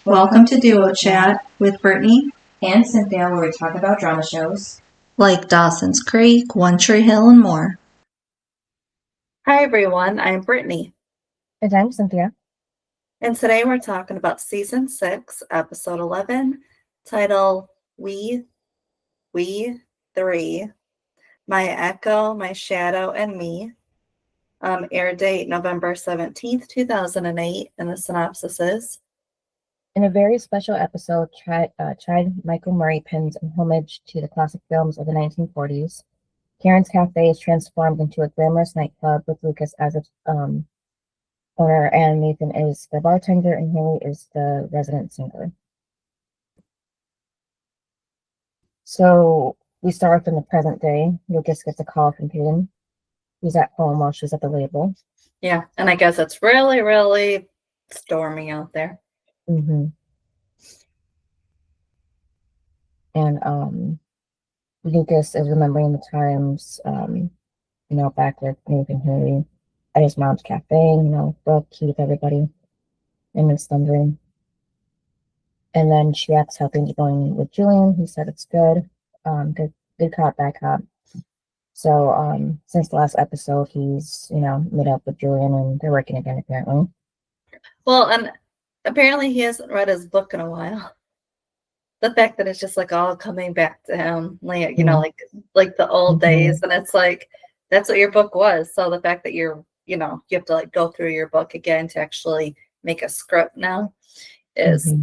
Welcome to Duo Chat with Brittany and Cynthia, where we talk about drama shows like Dawson's Creek, One Tree Hill, and more. Hi everyone, I'm Brittany. And I'm Cynthia. And today we're talking about Season 6, Episode 11, title We 3, My Echo, My Shadow, and Me. Air date November 17th, 2008, and the synopsis is: in a very special episode, Michael Murray pins an homage to the classic films of the 1940s. Karen's Cafe is transformed into a glamorous nightclub with Lucas as its owner, and Nathan is the bartender, and Haley is the resident singer. So we start off in the present day. Lucas gets a call from Peyton. He's at home while she's at the label. Yeah, and I guess it's really, really stormy out there. Mm-hmm. And Lucas is remembering the times, back with Nathan Haley at his mom's cafe, Brooke, Keith, everybody in his thundering. And then she asks how things are going with Julian. He said it's good. Good cop, bad cop. So since the last episode, he's, met up with Julian and they're working again, apparently. Well, and apparently he hasn't read his book in a while. The fact that it's just like all coming back to him, like, like the old days, and it's like, that's what your book was. So the fact that you have to like go through your book again to actually make a script now is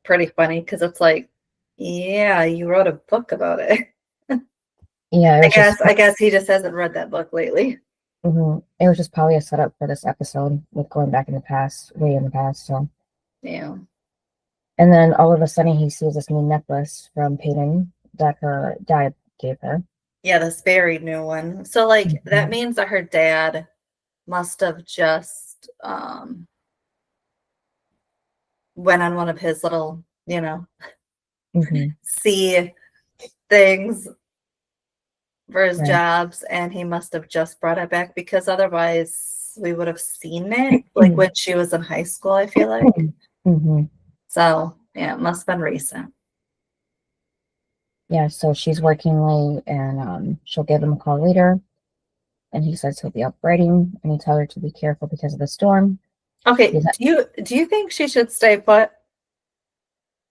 pretty funny, because it's like, yeah, you wrote a book about it. Yeah, I guess he just hasn't read that book lately. It was just probably a setup for this episode with going back in the past, way in the past. So yeah. And then all of a sudden he sees this new necklace from Peyton that her dad gave her. Yeah, this very new one. So like that means that her dad must have just went on one of his little, see things for his jobs, and he must have just brought it back, because otherwise we would have seen it like when she was in high school, I feel like. So yeah, it must have been recent. Yeah, so she's working late, and she'll give him a call later, and he says he'll be up writing, and he tells her to be careful because of the storm. Okay, do you think she should stay put?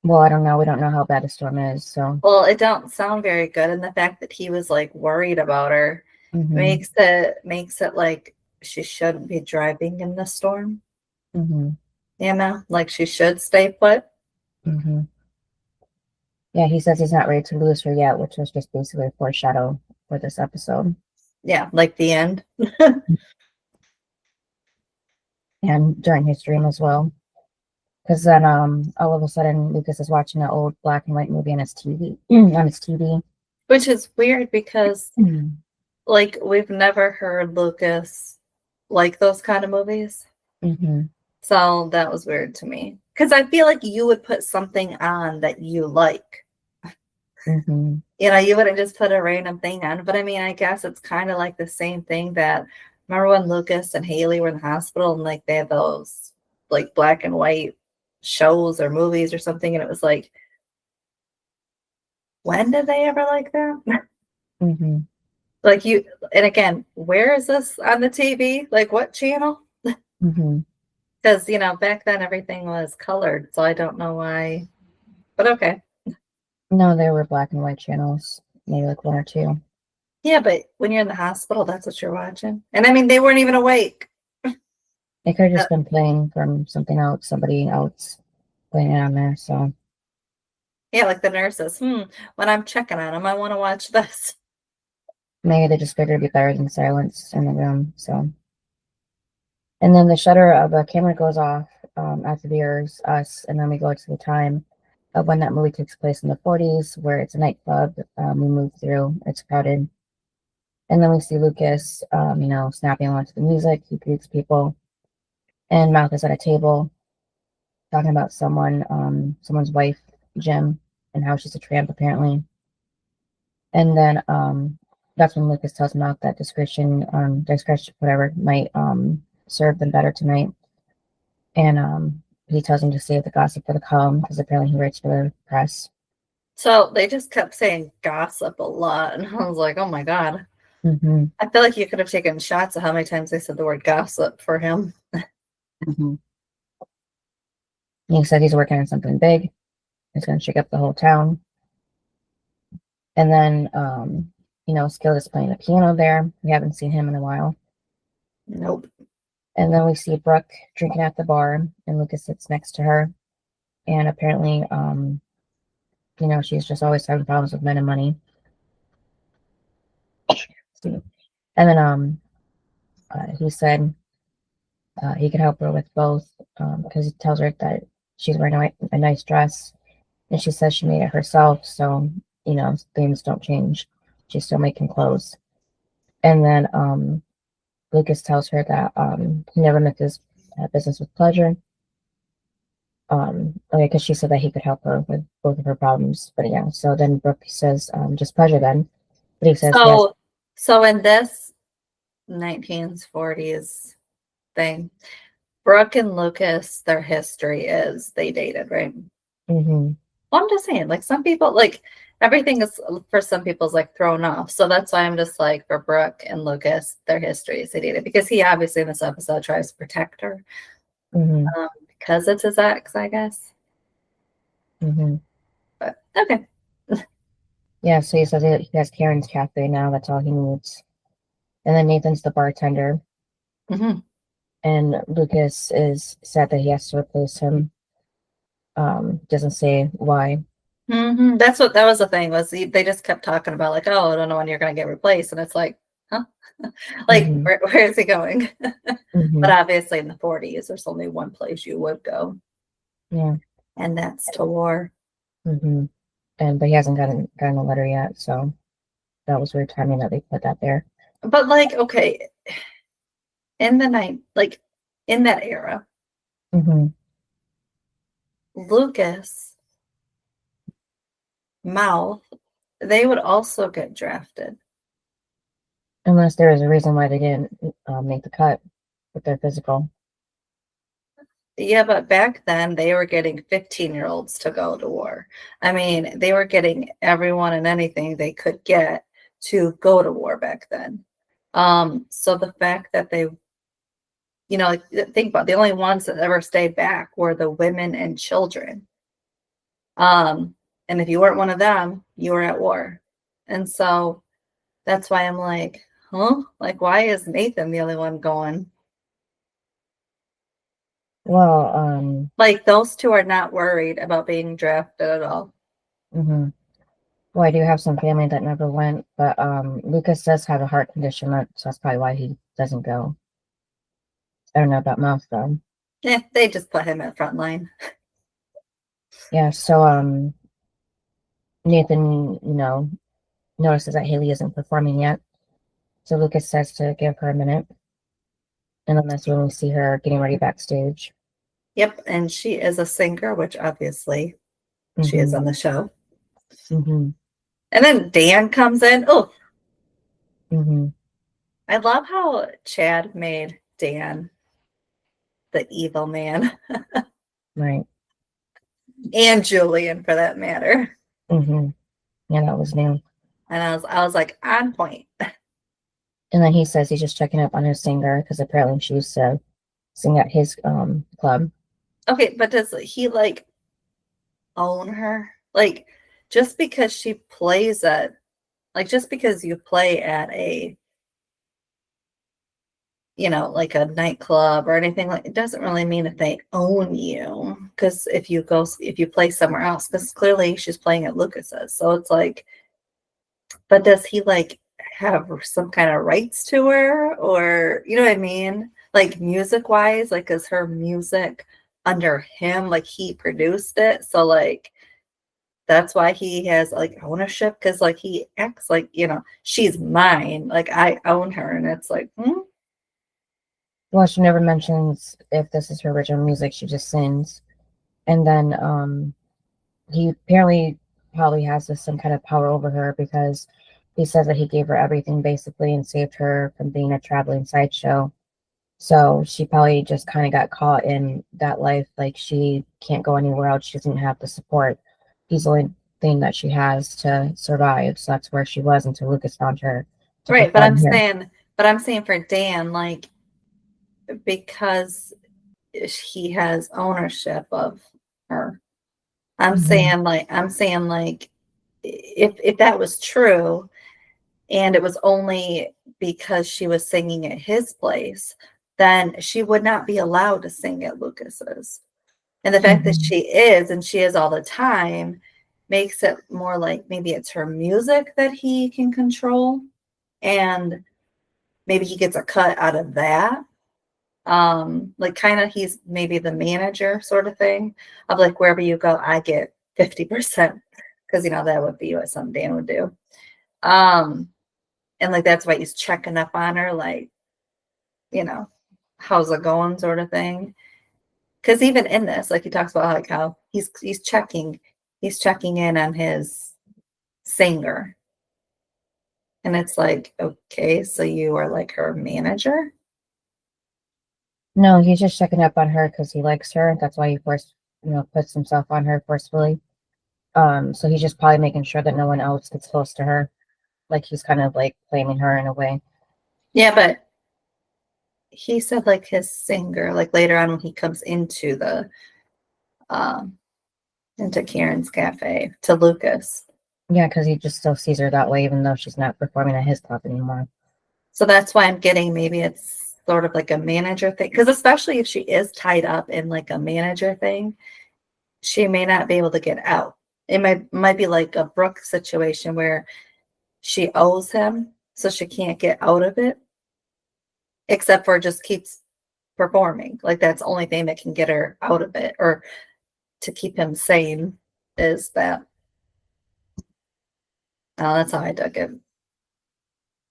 Well, I don't know. We don't know how bad the storm is, so. Well, it don't sound very good, and the fact that he was like worried about her makes it like she shouldn't be driving in the storm. Like she should stay put. Yeah, he says he's not ready to lose her yet, which was just basically a foreshadow for this episode. Yeah, like the end. And during his dream as well. Because then all of a sudden Lucas is watching an old black and white movie on his TV. Which is weird, because like we've never heard Lucas like those kind of movies. So that was weird to me, because I feel like you would put something on that you like. You wouldn't just put a random thing on. But I mean, I guess it's kind of like the same thing that, remember when Lucas and Haley were in the hospital and like they had those like black and white shows or movies or something, and it was like, when did they ever like that? Like you, and again, where is this on the TV? Like what channel? Because back then everything was colored, so I don't know why, but okay. No, there were black and white channels, maybe like one or two. Yeah, but when you're in the hospital, that's what you're watching. And I mean, they weren't even awake. It could have just been playing from something else, somebody else playing it on there. So yeah, like the nurses. When I'm checking on them, I want to watch this. Maybe they just figured it'd be better than silence in the room. So, and then the shutter of a camera goes off after the viewers, us, and then we go to the time of when that movie takes place in the 40s, where it's a nightclub. We move through, it's crowded. And then we see Lucas, snapping along to the music. He greets people. And Mouth is at a table talking about someone's wife, Jim, and how she's a tramp, apparently. And then that's when Lucas tells Mouth that discretion, whatever, might serve them better tonight. And he tells him to save the gossip for the column because apparently he writes for the press. So they just kept saying gossip a lot, and I was like, oh my God. Mm-hmm. I feel like you could have taken shots of how many times they said the word gossip for him. Mm-hmm. He said he's working on something big. He's going to shake up the whole town. And then, Skillet is playing the piano there. We haven't seen him in a while. Nope. And then we see Brooke drinking at the bar, and Lucas sits next to her. And apparently, she's just always having problems with men and money. And then he said he could help her with both because he tells her that she's wearing a nice dress, and she says she made it herself, so things don't change. She's still making clothes. And then Lucas tells her that he never mixes business with pleasure. Because she said that he could help her with both of her problems. But yeah, so then Brooke says, just pleasure then. But he says, yes. So in this 1940s thing, Brooke and Lucas, their history is they dated, right? Mm-hmm. Well, I'm just saying, like, some people, like, everything is, for some people's, like, thrown off. So that's why I'm just like, for Brooke and Lucas, their history is they dated. Because he obviously in this episode tries to protect her. Mm-hmm. Because it's his ex, I guess. Mm-hmm. But, okay. Yeah, so he says he has Karen's cafe now. That's all he needs. And then Nathan's the bartender. Mm-hmm. And Lucas is sad that he has to replace him. Doesn't say why. Mm-hmm. That was the thing, was they just kept talking about, like, oh, I don't know when you're going to get replaced. And it's like, huh? Like, Mm-hmm. where is he going? Mm-hmm. But obviously in the 40s, there's only one place you would go. Yeah. And that's to war. Mm-hmm. But he hasn't gotten a letter yet, so that was weird timing that they put that there. But, like, okay, in the night, like, in that era, Mm-hmm. Lucas, Mouth, they would also get drafted. Unless there was a reason why they didn't make the cut with their physical. Yeah, but back then they were getting 15-year-olds to go to war. I mean, they were getting everyone and anything they could get to go to war back then. So the fact that they, like, think about it, the only ones that ever stayed back were the women and children. And if you weren't one of them, you were at war. And so that's why I'm like, huh? Like, why is Nathan the only one going? Well, like, those two are not worried about being drafted at all. Mm-hmm. Well, I do have some family that never went, but Lucas does have a heart condition, so that's probably why he doesn't go. I don't know about Mouth though. Yeah, they just put him at front line. Yeah, so Nathan, notices that Haley isn't performing yet. So Lucas says to give her a minute. And then that's when we see her getting ready backstage. Yep, and she is a singer, which obviously she is on the show. Mm-hmm. And then Dan comes in. Oh, Mm-hmm. I love how Chad made Dan the evil man. Right. And Julian, for that matter. Mm-hmm. Yeah, that was new. And I was like, on point. And then he says he's just checking up on his singer because apparently she used to sing at his club. Okay, but does he, like, own her? Like, just because she plays at, like, just because you play at a, like a nightclub or anything, like, it doesn't really mean that they own you. Because if you play somewhere else, because clearly she's playing at Lucas's, so it's like, but does he, like, have some kind of rights to her, or you know what I mean? Like, music wise, like, is her music under him? Like, he produced it, so, like, that's why he has, like, ownership, because, like, he acts like, she's mine, like, I own her, and it's like, Well, she never mentions if this is her original music. She just sings. And then he apparently probably has some kind of power over her because he says that he gave her everything basically and saved her from being a traveling sideshow. So she probably just kind of got caught in that life. Like she can't go anywhere else. She doesn't have the support. He's the only thing that she has to survive. So that's where she was until Lucas found her to Right, provide her. but I'm saying for Dan, like, because he has ownership of her. I'm saying like if that was true and it was only because she was singing at his place, then she would not be allowed to sing at Lucas's. And the fact that she is, and she is all the time, makes it more like maybe it's her music that he can control, and maybe he gets a cut out of that. Like kind of he's maybe the manager sort of thing of like wherever you go, I get 50% because that would be what some Dan would do. And like that's why he's checking up on her, like, how's it going, sort of thing. Because even in this, like he talks about like how he's checking in on his singer. And it's like, okay, so you are like her manager? No, he's just checking up on her because he likes her. That's why he puts himself on her forcefully. So he's just probably making sure that no one else gets close to her. Like he's kind of like claiming her in a way. Yeah, but he said like his singer, like later on when he comes into the into Karen's cafe to Lucas. Yeah, because he just still sees her that way, even though she's not performing at his club anymore. So that's why I'm getting maybe it's sort of like a manager thing. Because especially if she is tied up in like a manager thing, she may not be able to get out. It might be like a Brooke situation where she owes him, so she can't get out of it, except for just keeps performing. Like that's the only thing that can get her out of it, or to keep him sane, is that. That's how I took it.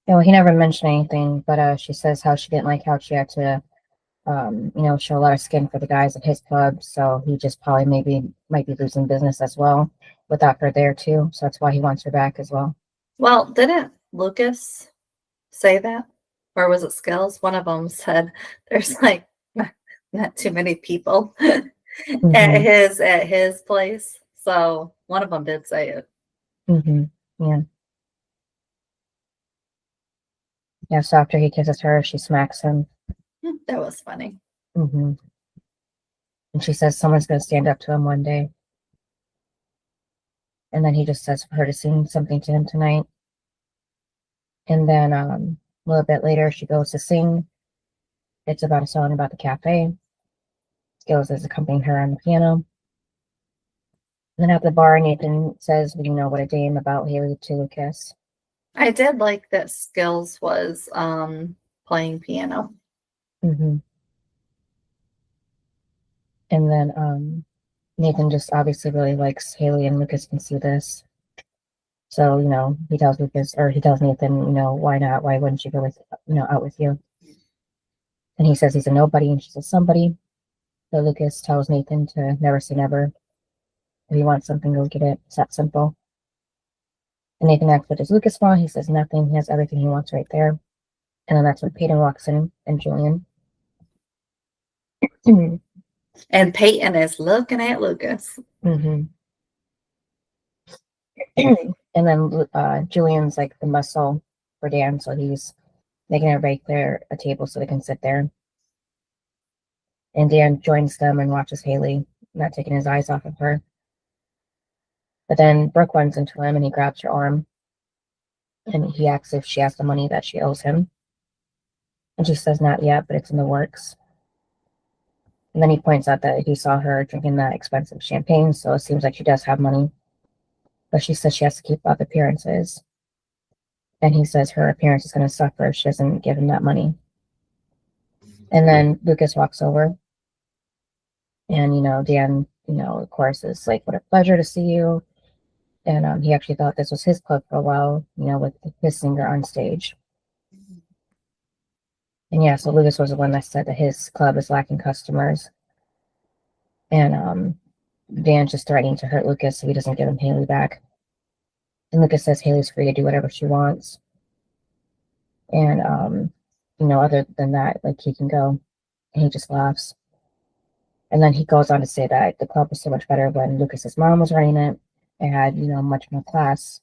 Yeah, well, he never mentioned anything, but she says how she didn't like how she had to, show a lot of skin for the guys at his club. So he just probably might be losing business as well without her there too. So that's why he wants her back as well. Well, didn't Lucas say that? Or was it Skills? One of them said there's like not too many people at his place. So one of them did say it. Yeah. Yeah, so after he kisses her, she smacks him. That was funny. And she says someone's going to stand up to him one day. And then he just says for her to sing something to him tonight. And then a little bit later, she goes to sing. It's about a song about the cafe. Skills is accompanying her on the piano. And then at the bar, Nathan says, "We know what a dame about Haley to Lucas." I did like that Skills was playing piano. And then Nathan just obviously really likes Haley, and Lucas can see this. So, he tells Nathan, why not? Why wouldn't she go with, out with you? And he says he's a nobody, and she's a somebody. So Lucas tells Nathan to never say never. If he wants something, go get it. It's that simple. And Nathan asks, what does Lucas want? He says nothing. He has everything he wants right there. And then that's when Peyton walks in, and Julian. And Peyton is looking at Lucas. And then Julian's like the muscle for Dan, so he's making everybody clear a table so they can sit there. And Dan joins them and watches Haley, not taking his eyes off of her. But then Brooke runs into him and he grabs her arm. And he asks if she has the money that she owes him. And she says not yet, but it's in the works. And then he points out that he saw her drinking that expensive champagne, so it seems like she does have money. But she says she has to keep up appearances. And he says her appearance is going to suffer if she doesn't give him that money. And then Lucas walks over. And, Dan, of course, is like, what a pleasure to see you. And he actually thought this was his club for a while, with his singer on stage. And yeah, so Lucas was the one that said that his club is lacking customers. And Dan's just threatening to hurt Lucas so he doesn't give him Haley back. And Lucas says Haley's free to do whatever she wants. And other than that, like, he can go. And he just laughs. And then he goes on to say that the club was so much better when Lucas's mom was running it. It had, much more class.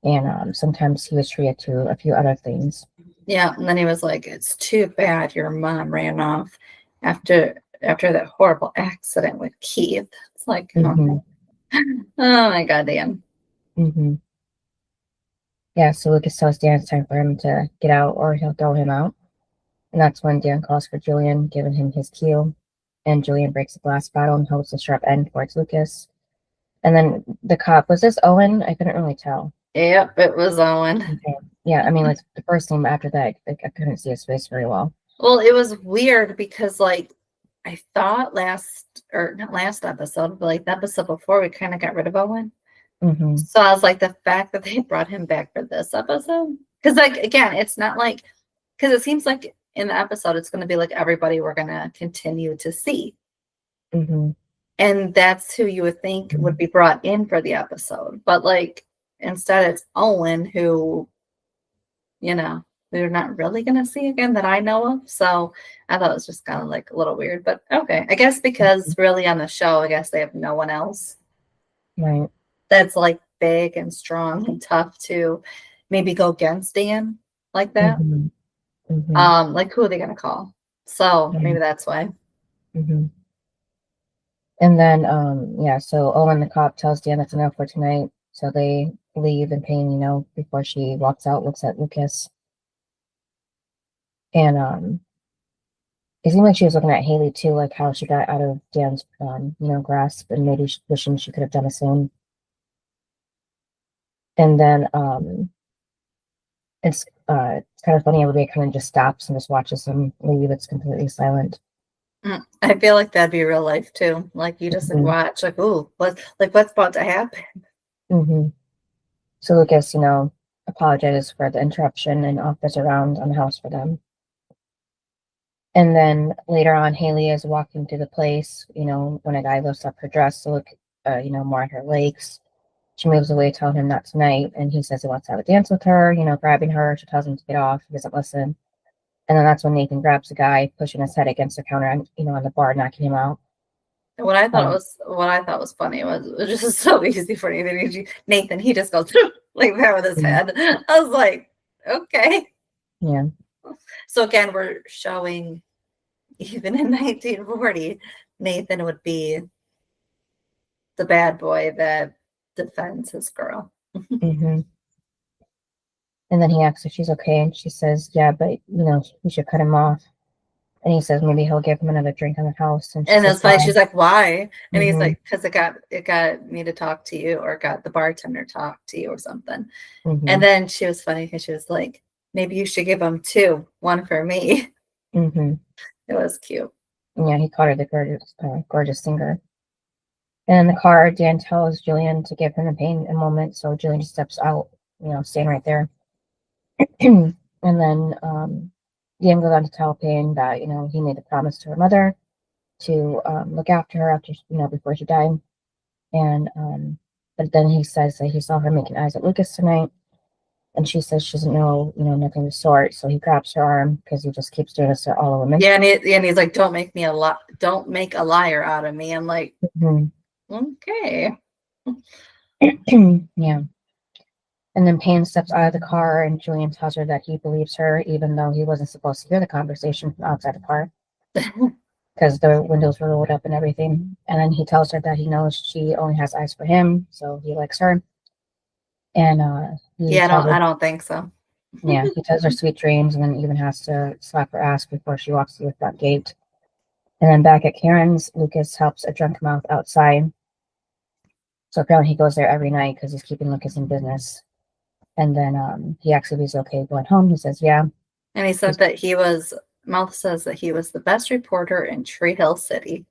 And sometimes he was treated to a few other things. Yeah, and then he was like, "It's too bad your mom ran off after that horrible accident with Keith." It's like, oh my god, Dan. Yeah, so Lucas tells Dan it's time for him to get out or he'll throw him out. And that's when Dan calls for Julian, giving him his cue. And Julian breaks a glass bottle and holds the sharp end towards Lucas. And then the cop, was this Owen? I couldn't really tell. Yep, it was Owen. Okay. Yeah, I mean, like, the first time after that, I couldn't see his face very well. Well, it was weird because, like, I thought not last episode, but like the episode before, we kind of got rid of Owen. So I was like, the fact that they brought him back for this episode, because, like, again, it's not like, because it seems like in the episode it's going to be like everybody we're going to continue to see, and that's who you would think would be brought in for the episode, but like instead it's Owen, who we're not really going to see again that I know of. So I thought it was just kind of like a little weird, but okay, I guess because really on the show, I guess they have no one else that's like big and strong and tough to maybe go against Dan like that. Like, who are they gonna call? So maybe that's why. And then so Owen the cop tells Dan that's enough for tonight. So they leave, and Payne, before she walks out, looks at Lucas. And it seemed like she was looking at Haley too, like how she got out of Dan's grasp, and maybe wishing she could have done the same. And then it's kind of funny, everybody kind of just stops and just watches them leave. It's completely silent. I feel like that'd be real life too. Like, you just watch, like, ooh, what's about to happen? So Lucas, apologizes for the interruption and offers a round on the house for them. And then later on, Haley is walking through the place, when a guy lifts up her dress to look, more at her legs. She moves away, telling him not tonight, and he says he wants to have a dance with her, grabbing her. She tells him to get off. He doesn't listen. And then that's when Nathan grabs the guy, pushing his head against the counter, on the bar, knocking him out. What I thought was funny was it was just so easy for Nathan. He just goes like that with his head. I was like, okay. Yeah. So again, we're showing even in 1940, Nathan would be the bad boy that defends his girl. And then he asks if she's okay, and she says, yeah, but we should cut him off. And he says maybe he'll give him another drink on the house. And that's why she's like, why? And he's like, because it got me to talk to you, or got the bartender talk to you or something. And then she was funny because she was like, maybe you should give him two, one for me. It was cute. Yeah, he called her the gorgeous singer. And in the car, Dan tells Julian to give him a moment. So Julian just steps out, staying right there. And then Dan goes on to tell Payne that, he made a promise to her mother to look after her before she died. And but then he says that he saw her making eyes at Lucas tonight, and she says she doesn't know, nothing of the sort. So he grabs her arm because he just keeps doing this to all the women. Yeah, and he's like, don't make a liar out of me. I'm like, okay. Yeah. And then Payne steps out of the car, and Julian tells her that he believes her, even though he wasn't supposed to hear the conversation from outside the car because the windows were rolled up and everything. And then he tells her that he knows she only has eyes for him, so he likes her. And I don't think so. Yeah, he tells her sweet dreams, and then even has to slap her ass before she walks through the front gate. And then back at Karen's, Lucas helps a drunk mouth outside. So apparently he goes there every night because he's keeping Lucas in business. And then he asks if he's okay going home. He says, yeah. And he said that Mouth says that he was the best reporter in Tree Hill City.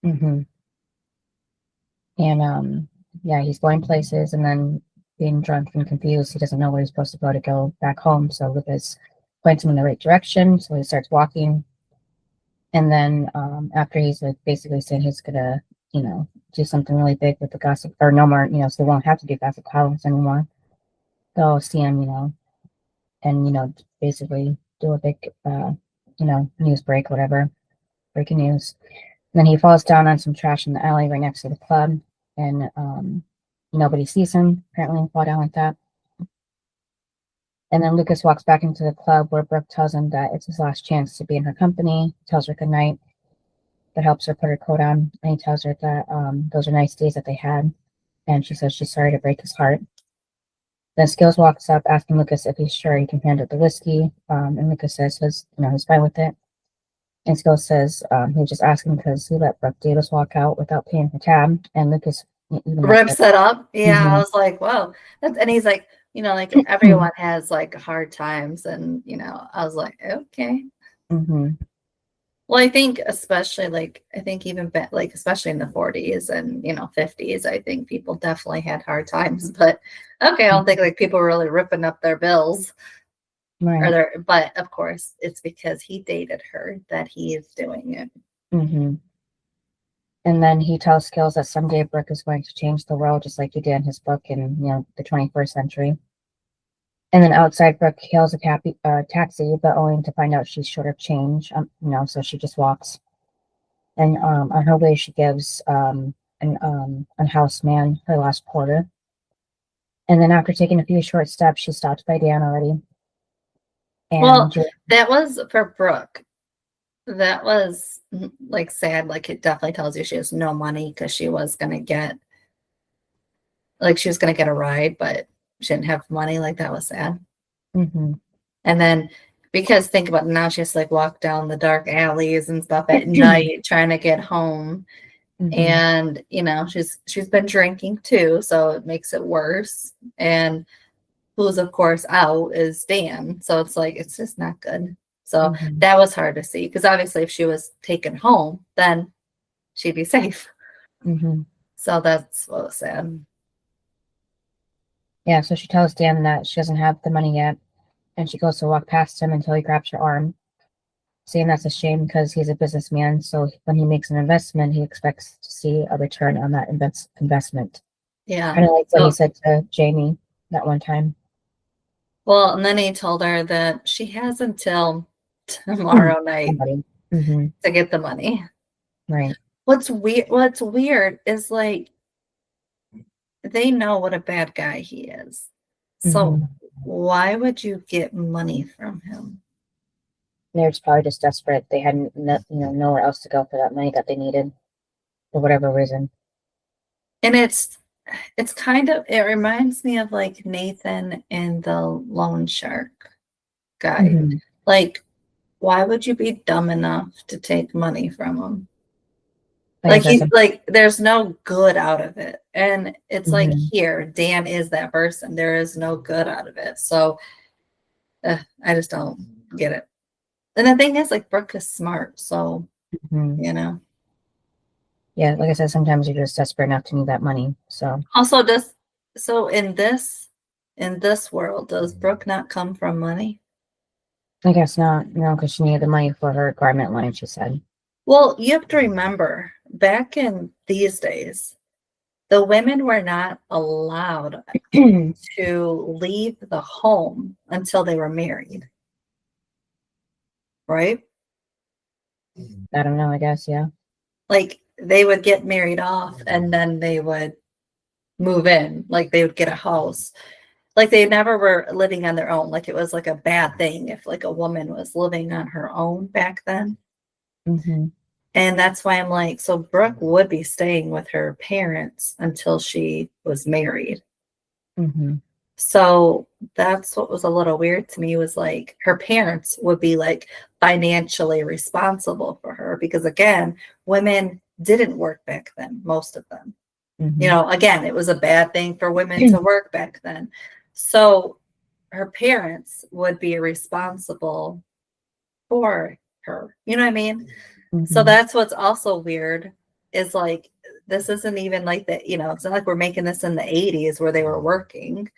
And he's going places, and then being drunk and confused, he doesn't know where he's supposed to go back home. So Lucas points him in the right direction. So he starts walking. And then after he's like basically saying he's gonna, do something really big with the gossip, or no more, so they won't have to do gossip columns anymore. They'll see him, and basically do a big, news break, whatever, breaking news. And then he falls down on some trash in the alley right next to the club, and nobody sees him. Apparently, fall down like that. And then Lucas walks back into the club where Brooke tells him that it's his last chance to be in her company, tells her goodnight, that helps her put her coat on, and he tells her that those are nice days that they had, and she says she's sorry to break his heart. Then Skills walks up asking Lucas if he's sure he can handle the whiskey, and Lucas says he's fine with it. And Skills says he was just asking because he let Brooke Davis walk out without paying her tab, and Lucas even rips that up. Yeah, I was like, whoa. And he's like, like everyone has like hard times, and I was like, okay. Well, I think especially even like especially in the 40s and 50s, I think people definitely had hard times. But okay, I don't think like people were really ripping up their bills. Right. But of course, it's because he dated her that he is doing it. And then he tells Skills that someday Brooke is going to change the world, just like he did in his book in the 21st century. And then outside, Brooke hails a taxi, but only to find out she's short of change. So she just walks. And on her way, she gives an unhoused man her last quarter. And then after taking a few short steps, she stopped by Dan already. And that was for Brooke. That was like sad. Like it definitely tells you she has no money because she was gonna get a ride, but she didn't have money. Like that was sad. And then because think about it, now she has to like walk down the dark alleys and stuff at night trying to get home. And she's been drinking too, so it makes it worse. And who's of course out is Dan. So it's like it's just not good. So that was hard to see because obviously if she was taken home, then she'd be safe. So that's what was sad. Yeah, so she tells Dan that she doesn't have the money yet, and she goes to walk past him until he grabs her arm, saying that's a shame because he's a businessman, so when he makes an investment, he expects to see a return on that investment. Yeah. Kind of like what he said to Jamie that one time. Well, and then he told her that she has until tomorrow night to get the money. Right. What's weird is like they know what a bad guy he is. So why would you get money from him? They're probably just desperate. They hadn't, nowhere else to go for that money that they needed for whatever reason. And it reminds me of like Nathan and the loan shark guy. Like, why would you be dumb enough to take money from him? Like there's no good out of it. And it's like here, Dan is that person. There is no good out of it. So I just don't get it. And the thing is, like, Brooke is smart. So, Yeah, like I said, sometimes you're just desperate enough to need that money. So also in this world, does Brooke not come from money? I guess not, because she needed the money for her garment line, she said. Well, you have to remember, back in these days, the women were not allowed to leave the home until they were married. Right? I don't know, I guess, yeah. Like they would get married off and then they would move in. Like they would get a house. Like they never were living on their own. Like it was like a bad thing if like a woman was living on her own back then. And that's why I'm like, so Brooke would be staying with her parents until she was married. So that's what was a little weird to me, was like her parents would be like financially responsible for her because again, women didn't work back then, most of them. Again, it was a bad thing for women to work back then. So her parents would be responsible for her. You know what I mean? So that's what's also weird is like, this isn't even like that, it's not like we're making this in the 80s where they were working.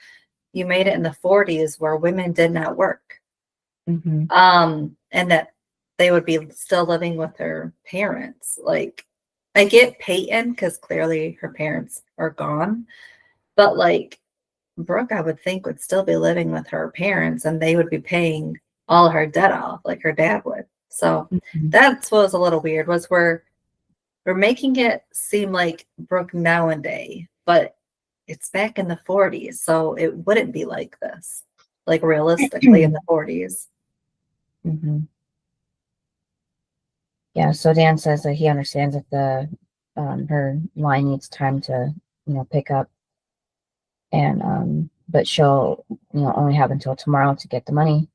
You made it in the 40s where women did not work. And that they would be still living with their parents. Like, I get Peyton because clearly her parents are gone. But like Brooke, I would think would still be living with her parents and they would be paying all her debt off like her dad would. So that's what was a little weird, was we're making it seem like Brooke nowadays, but it's back in the 40s, so it wouldn't be like this, like realistically in the 40s. Yeah, so Dan says that he understands that the her line needs time to, pick up, and but she'll, only have until tomorrow to get the money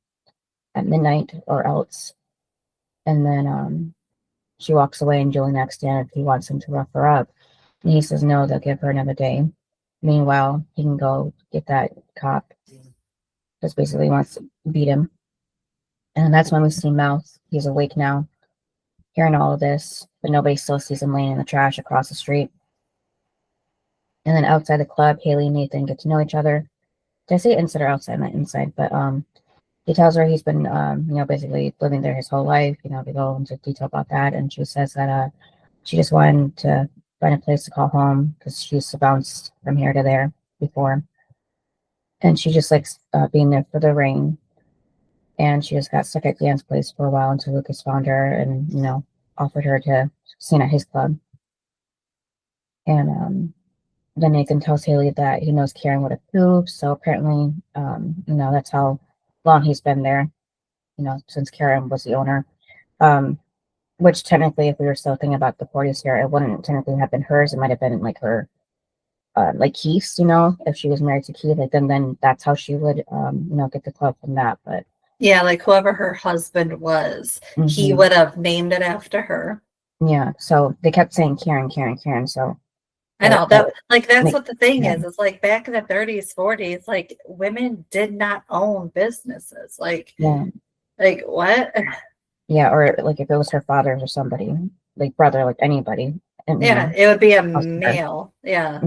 at midnight or else. And then she walks away, and Julian asks Dan if he wants him to rough her up, and he says no, they'll give her another day. Meanwhile, he can go get that cop, because basically he wants to beat him. And that's when we see Mouth. He's awake now, hearing all of this, but nobody still sees him laying in the trash across the street. And then outside the club, Haley and Nathan get to know each other. Did I say inside or outside? Not inside, but he tells her he's been, basically living there his whole life. They go into detail about that, and she says that she just wanted to find a place to call home because she used to bounce from here to there before, and she just likes being there for the rain. And she just got stuck at Dan's place for a while until Lucas found her and, offered her to sing at his club. And then Nathan tells Haley that he knows Karen would approve. So apparently, that's how long he's been there, since Karen was the owner. Which technically, if we were still thinking about the 40s here, it wouldn't technically have been hers. It might have been like her, like Keith's, if she was married to Keith, like then that's how she would, get the club from that. But yeah, like whoever her husband was, he would have named it after her. Yeah, so they kept saying Karen, Karen, Karen. So I know that's what the thing is. It's like back in the 30s, 40s, like women did not own businesses. Like what? Yeah, or like if it was her father or somebody, like brother, like anybody. And, it would be a male. Yeah.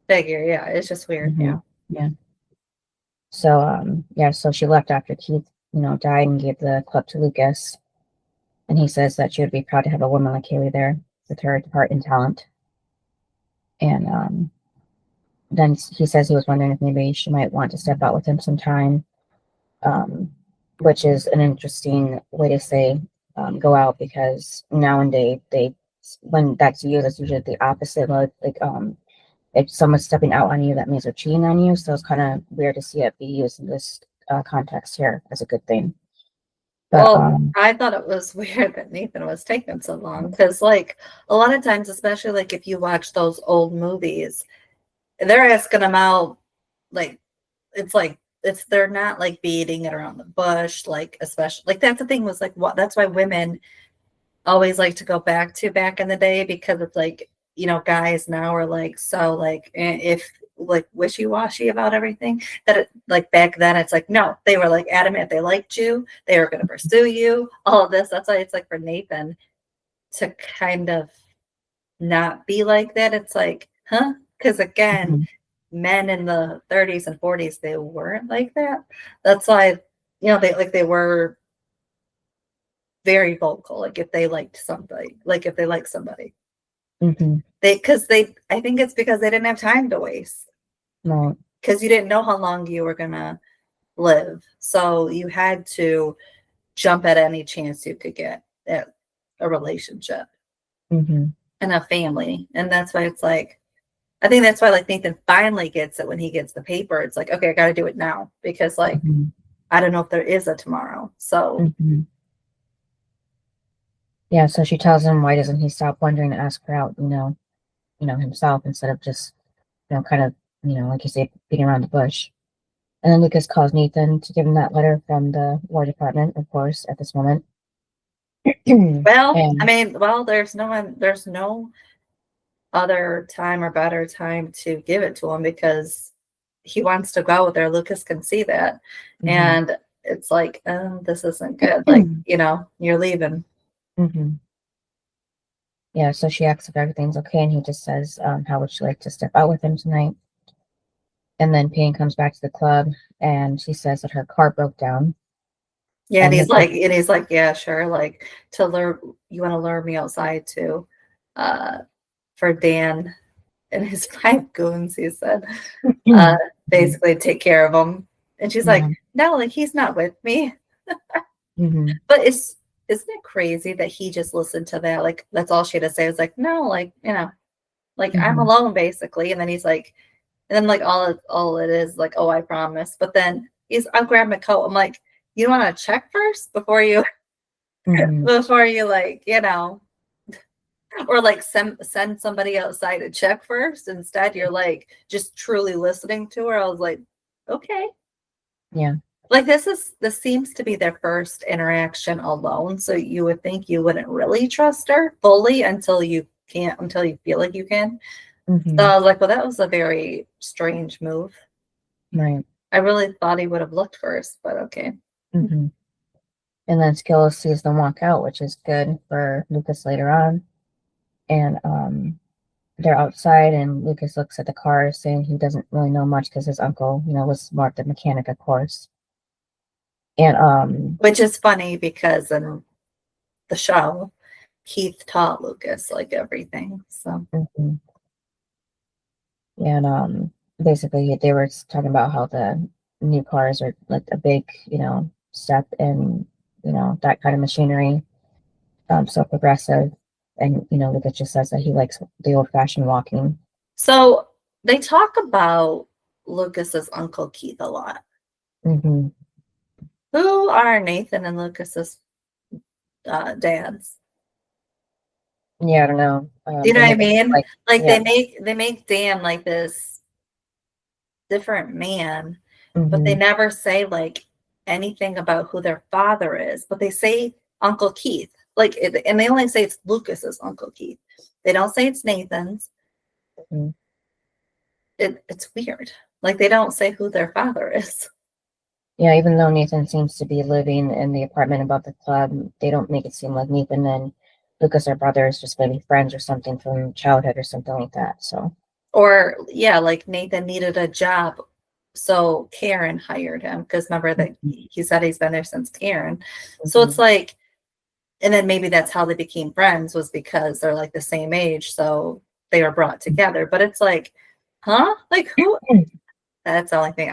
Figure. Yeah, it's just weird. Yeah. So so she left after Keith, died, and gave the club to Lucas. And he says that she would be proud to have a woman like Haley there with her heart and talent. And then he says he was wondering if maybe she might want to step out with him sometime, which is an interesting way to say go out, because nowadays when that's used, it's usually the opposite. Like if someone's stepping out on you, that means they're cheating on you. So it's kind of weird to see it be used in this context here as a good thing. But, I thought it was weird that Nathan was taking so long, because like a lot of times, especially like if you watch those old movies, they're asking them out, like they're not like beating it around the bush, like especially like that's the thing was like that's why women always like to go back in the day, because it's like, guys now are like so like if like wishy-washy about everything, that it, like back then it's like no, they were like adamant. If they liked you, they were going to pursue you, all of this. That's why it's like for Nathan to kind of not be like that, it's like because again men in the 30s and 40s, they weren't like that. That's why they were very vocal, like if they liked somebody, I think it's because they didn't have time to waste. No. Because you didn't know how long you were gonna live. So you had to jump at any chance you could get at a relationship and a family. And that's why it's like, I think that's why like Nathan finally gets it when he gets the paper. It's like, okay, I gotta do it now, because like I don't know if there is a tomorrow. So yeah, so she tells him, why doesn't he stop wondering to ask her out, himself, instead of just, kind of, like you say, beating around the bush. And then Lucas calls Nathan to give him that letter from the War Department, of course, at this moment. There's no other time or better time to give it to him, because he wants to go there. Lucas can see that. And it's like, this isn't good. Like, you're leaving. Yeah, so she asks if everything's okay, and he just says, how would she like to step out with him tonight? And then Payne comes back to the club, and she says that her car broke down. Yeah, and he's like, yeah, sure. Like, you want to lure me outside too, for Dan and his 5 goons, he said, basically take care of him. And she's like, no, like he's not with me. Mm-hmm. But isn't it crazy that he just listened to that? Like, that's all she had to say was like, no, like, like I'm Mm-hmm. alone basically. And then he's like, and then like all it is like, oh, I promise. But then I'll grab my coat. I'm like, you want to check first before you Mm-hmm. before you like, or like send somebody outside to check first. Instead, you're like just truly listening to her. I was like, okay. Yeah. Like this seems to be their first interaction alone. So you would think you wouldn't really trust her fully until you feel like you can. Mm-hmm. So I was like, well, that was a very strange move. Right. I really thought he would have looked first, but okay. Mm-hmm. And then Skills sees them walk out, which is good for Lucas later on. And they're outside, and Lucas looks at the car, saying he doesn't really know much because his uncle, was more the mechanic, of course. And Which is funny because in the show, Keith taught Lucas like everything. So mhm. And basically they were talking about how the new cars are like a big, step in, that kind of machinery, so progressive. And Lucas just says that he likes the old-fashioned walking. So they talk about Lucas's uncle Keith a lot. Mm-hmm. Who are Nathan and Lucas's dads? Yeah, I don't know. Do you know They what I make it mean? Like yeah. they make Dan like this different man, but they Mm-hmm. never say like anything about who their father is. But they say Uncle Keith, and they only say it's Lucas's Uncle Keith. They don't say it's Nathan's. Mm-hmm. It's weird. Like they don't say who their father is. Yeah, even though Nathan seems to be living in the apartment above the club, they don't make it seem like Nathan and Lucas are brothers, just maybe friends or something from childhood or something like that. So, Or yeah, like Nathan needed a job, so Karen hired him because remember that he said he's been there since Karen. So it's mm-hmm. like, and then maybe that's how they became friends was because they're like the same age, so they were brought together. But it's like, huh? Like who? That's the only thing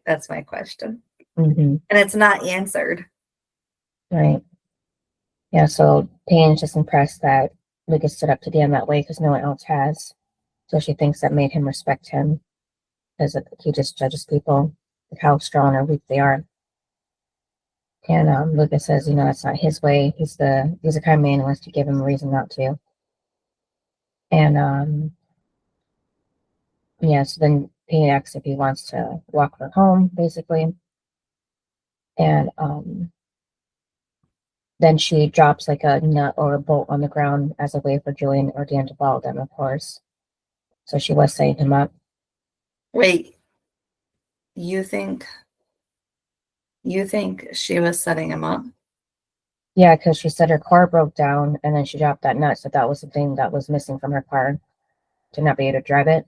that's my question. Mm-hmm. And it's not answered. Right. Yeah, so Payne's just impressed that Lucas stood up to Dan that way because no one else has. So she thinks that made him respect him because he just judges people, like how strong or weak they are. And Lucas says, that's not his way. He's the kind of man who wants to give him a reason not to. And yeah, so then Payne asks if he wants to walk her home, basically. And then she drops like a nut or a bolt on the ground as a way for Julian or Dan to follow them, of course. So she was setting him up. Wait, you think she was setting him up? Yeah, because she said her car broke down and then she dropped that nut. So that was the thing that was missing from her car to not be able to drive it.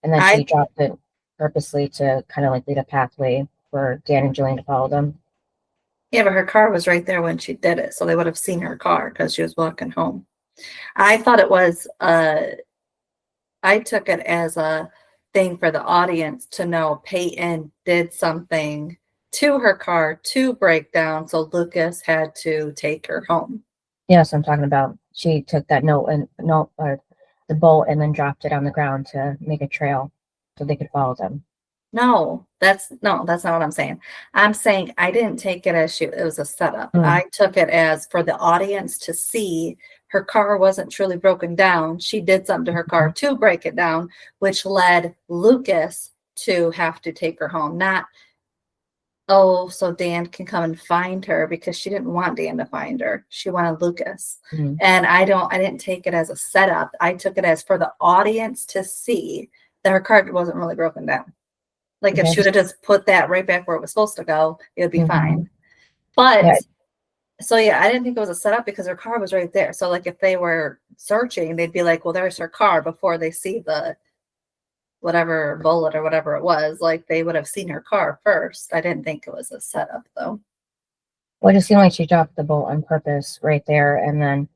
And then she dropped it purposely to kind of like lead a pathway for Dan and Julian to follow them. Yeah, but her car was right there when she did it, so they would have seen her car because she was walking home. I thought it was I took it as a thing for the audience to know Peyton did something to her car to break down, so Lucas had to take her home. Yes, I'm talking about. She took that or the bolt and then dropped it on the ground to make a trail so they could follow them. No, that's not what I'm saying. I'm saying I didn't take it as it was a setup. I took it as for the audience to see her car wasn't truly broken down. She did something to her car to break it down, which led Lucas to have to take her home. Not, oh, so Dan can come and find her, because she didn't want Dan to find her. She wanted Lucas. Mm-hmm. And I didn't take it as a setup. I took it as for the audience to see that her car wasn't really broken down. Like if she would have just put that right back where it was supposed to go, it would be fine. But so yeah, I didn't think it was a setup because her car was right there. So like if they were searching, they'd be like, well, there's her car before they see the whatever bullet or whatever it was. Like they would have seen her car first. I didn't think it was a setup though. Well, it just seemed like she dropped the bolt on purpose right there, and then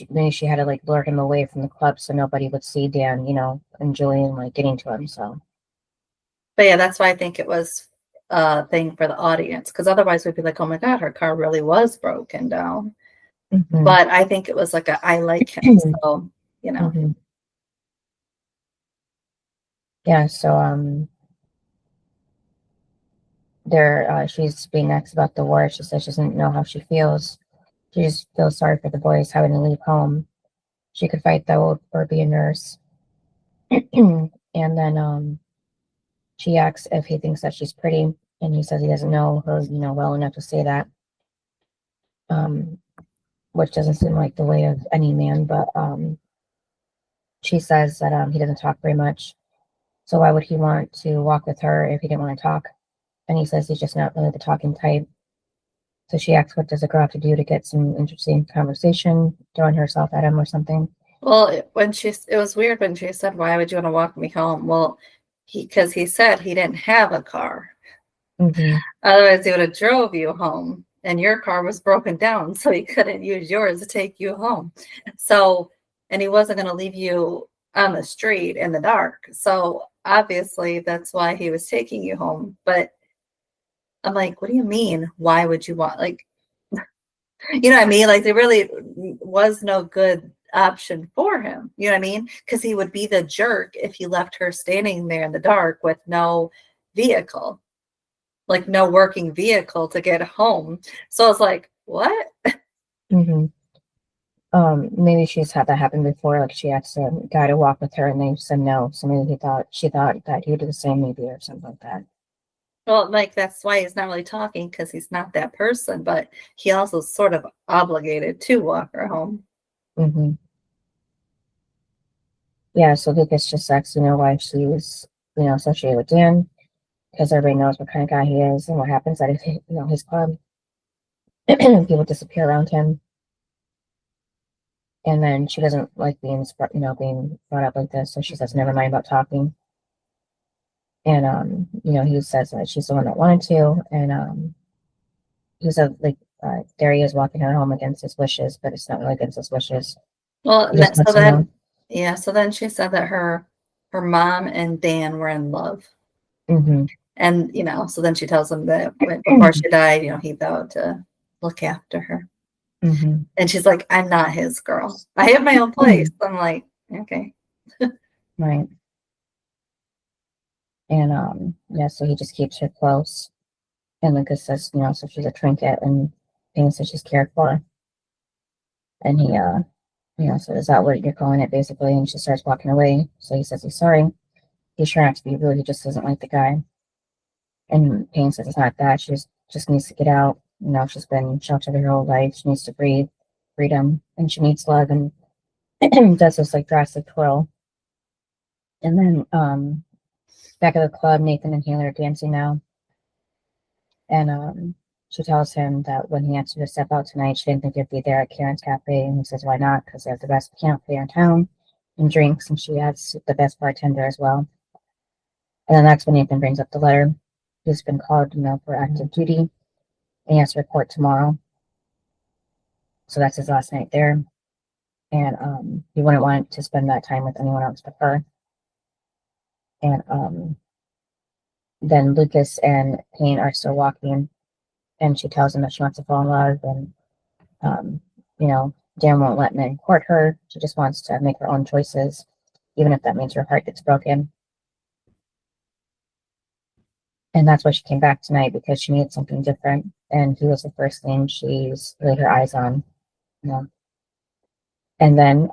maybe she had to like lure him away from the club so nobody would see Dan, and Julian like getting to him. So But yeah, that's why I think it was thing for the audience, because otherwise we'd be like, oh my God, her car really was broken down. Mm-hmm. But I think it was like a I like him, so you know. Mm-hmm. Yeah, so she's being asked about the war. She says she doesn't know how she feels. She just feels sorry for the boys having to leave home. She could fight though or be a nurse. And then she asks if he thinks that she's pretty, and he says he doesn't know her, well enough to say that. Which doesn't seem like the way of any man, but she says that he doesn't talk very much. So why would he want to walk with her if he didn't want to talk? And he says he's just not really the talking type. So she asks, what does a girl have to do to get some interesting conversation, throwing herself at him or something? Well, it was weird when she said, why would you want to walk me home? Well, because he said he didn't have a car. Mm-hmm. Otherwise, he would have drove you home, and your car was broken down, so he couldn't use yours to take you home. So, and he wasn't going to leave you on the street in the dark. So obviously, that's why he was taking you home. But I'm like, what do you mean? Why would you want, like, you know what I mean? Like, there really was no good option for him. You know what I mean? Because he would be the jerk if he left her standing there in the dark with no vehicle, like no working vehicle to get home. So I was like, what? Mm-hmm. Maybe she's had that happen before. Like she asked a guy to walk with her, and they said no. So maybe she thought that he would do the same, maybe, or something like that. Well, like that's why he's not really talking, because he's not that person, but he also sort of obligated to walk her home. Mm-hmm. Yeah, so Lucas just asks, why she's, associated with Dan, because everybody knows what kind of guy he is and what happens at his club. People disappear around him. And then she doesn't like being brought up like this, so she says never mind about talking. And he says that she's the one that wanted to, and he said like there he is walking her home against his wishes, but it's not really against his wishes. Well, so then she said that her mom and Dan were in love. Mm-hmm. And so then she tells him that before she died, he vowed to look after her. Mm-hmm. And she's like, I'm not his girl. I have my own place. I'm like, okay. Right. And so he just keeps her close. And Lucas says, so she's a trinket, and Payne says she's cared for. And he so is that what you're calling it, basically? And she starts walking away. So he says he's sorry. He's trying not to be rude. He just doesn't like the guy. And Payne says it's not that. She just needs to get out. She's been sheltered her whole life. She needs to breathe freedom, and she needs love. And does this like drastic twirl. And then back at the club, Nathan and Taylor are dancing now. And she tells him that when he asked her to step out tonight, she didn't think he'd be there at Karen's Cafe. And he says, why not? Because they have the best piano player in town and drinks, and she has the best bartender as well. And then that's when Nathan brings up the letter. He's been called, for active duty, and he has to report tomorrow. So that's his last night there. And he wouldn't want to spend that time with anyone else but her. And then Lucas and Payne are still walking, and she tells him that she wants to fall in love, and Dan won't let men court her. She just wants to make her own choices, even if that means her heart gets broken. And that's why she came back tonight, because she needed something different, and he was the first thing she's laid her eyes on. And then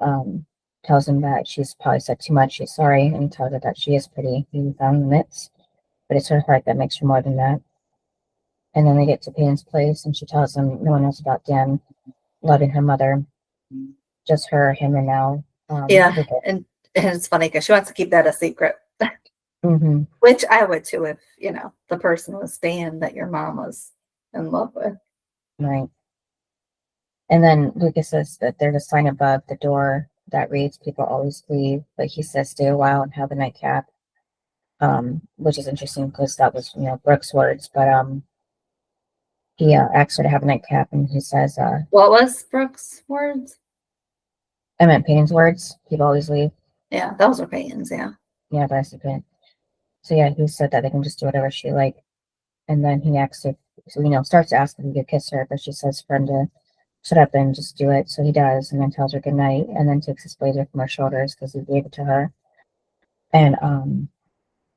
tells him that she's probably said too much, she's sorry, and tells her that she is pretty. He found limits, but it's her heart that makes her more than that. And then they get to Payne's place, and she tells him no one knows about Dan loving her mother, just her, him, and now. Yeah, and it's funny because she wants to keep that a secret. Mm-hmm. Which I would too if, the person was Dan that your mom was in love with. Right. And then Lucas says that there's a sign above the door that reads, people always leave, but he says stay a while and have a nightcap, which is interesting because that was, Brooke's words, but he asks her to have a nightcap, and he says, what was Brooke's words? I meant Payne's words, people always leave. Yeah, those are Payne's, yeah. Yeah, but I said Payne. So yeah, he said that they can just do whatever she like. And then he asks if, so, starts to ask if he could kiss her, but she says for him to shut up and just do it. So he does, and then tells her good night, and then takes his blazer from her shoulders because he gave it to her. And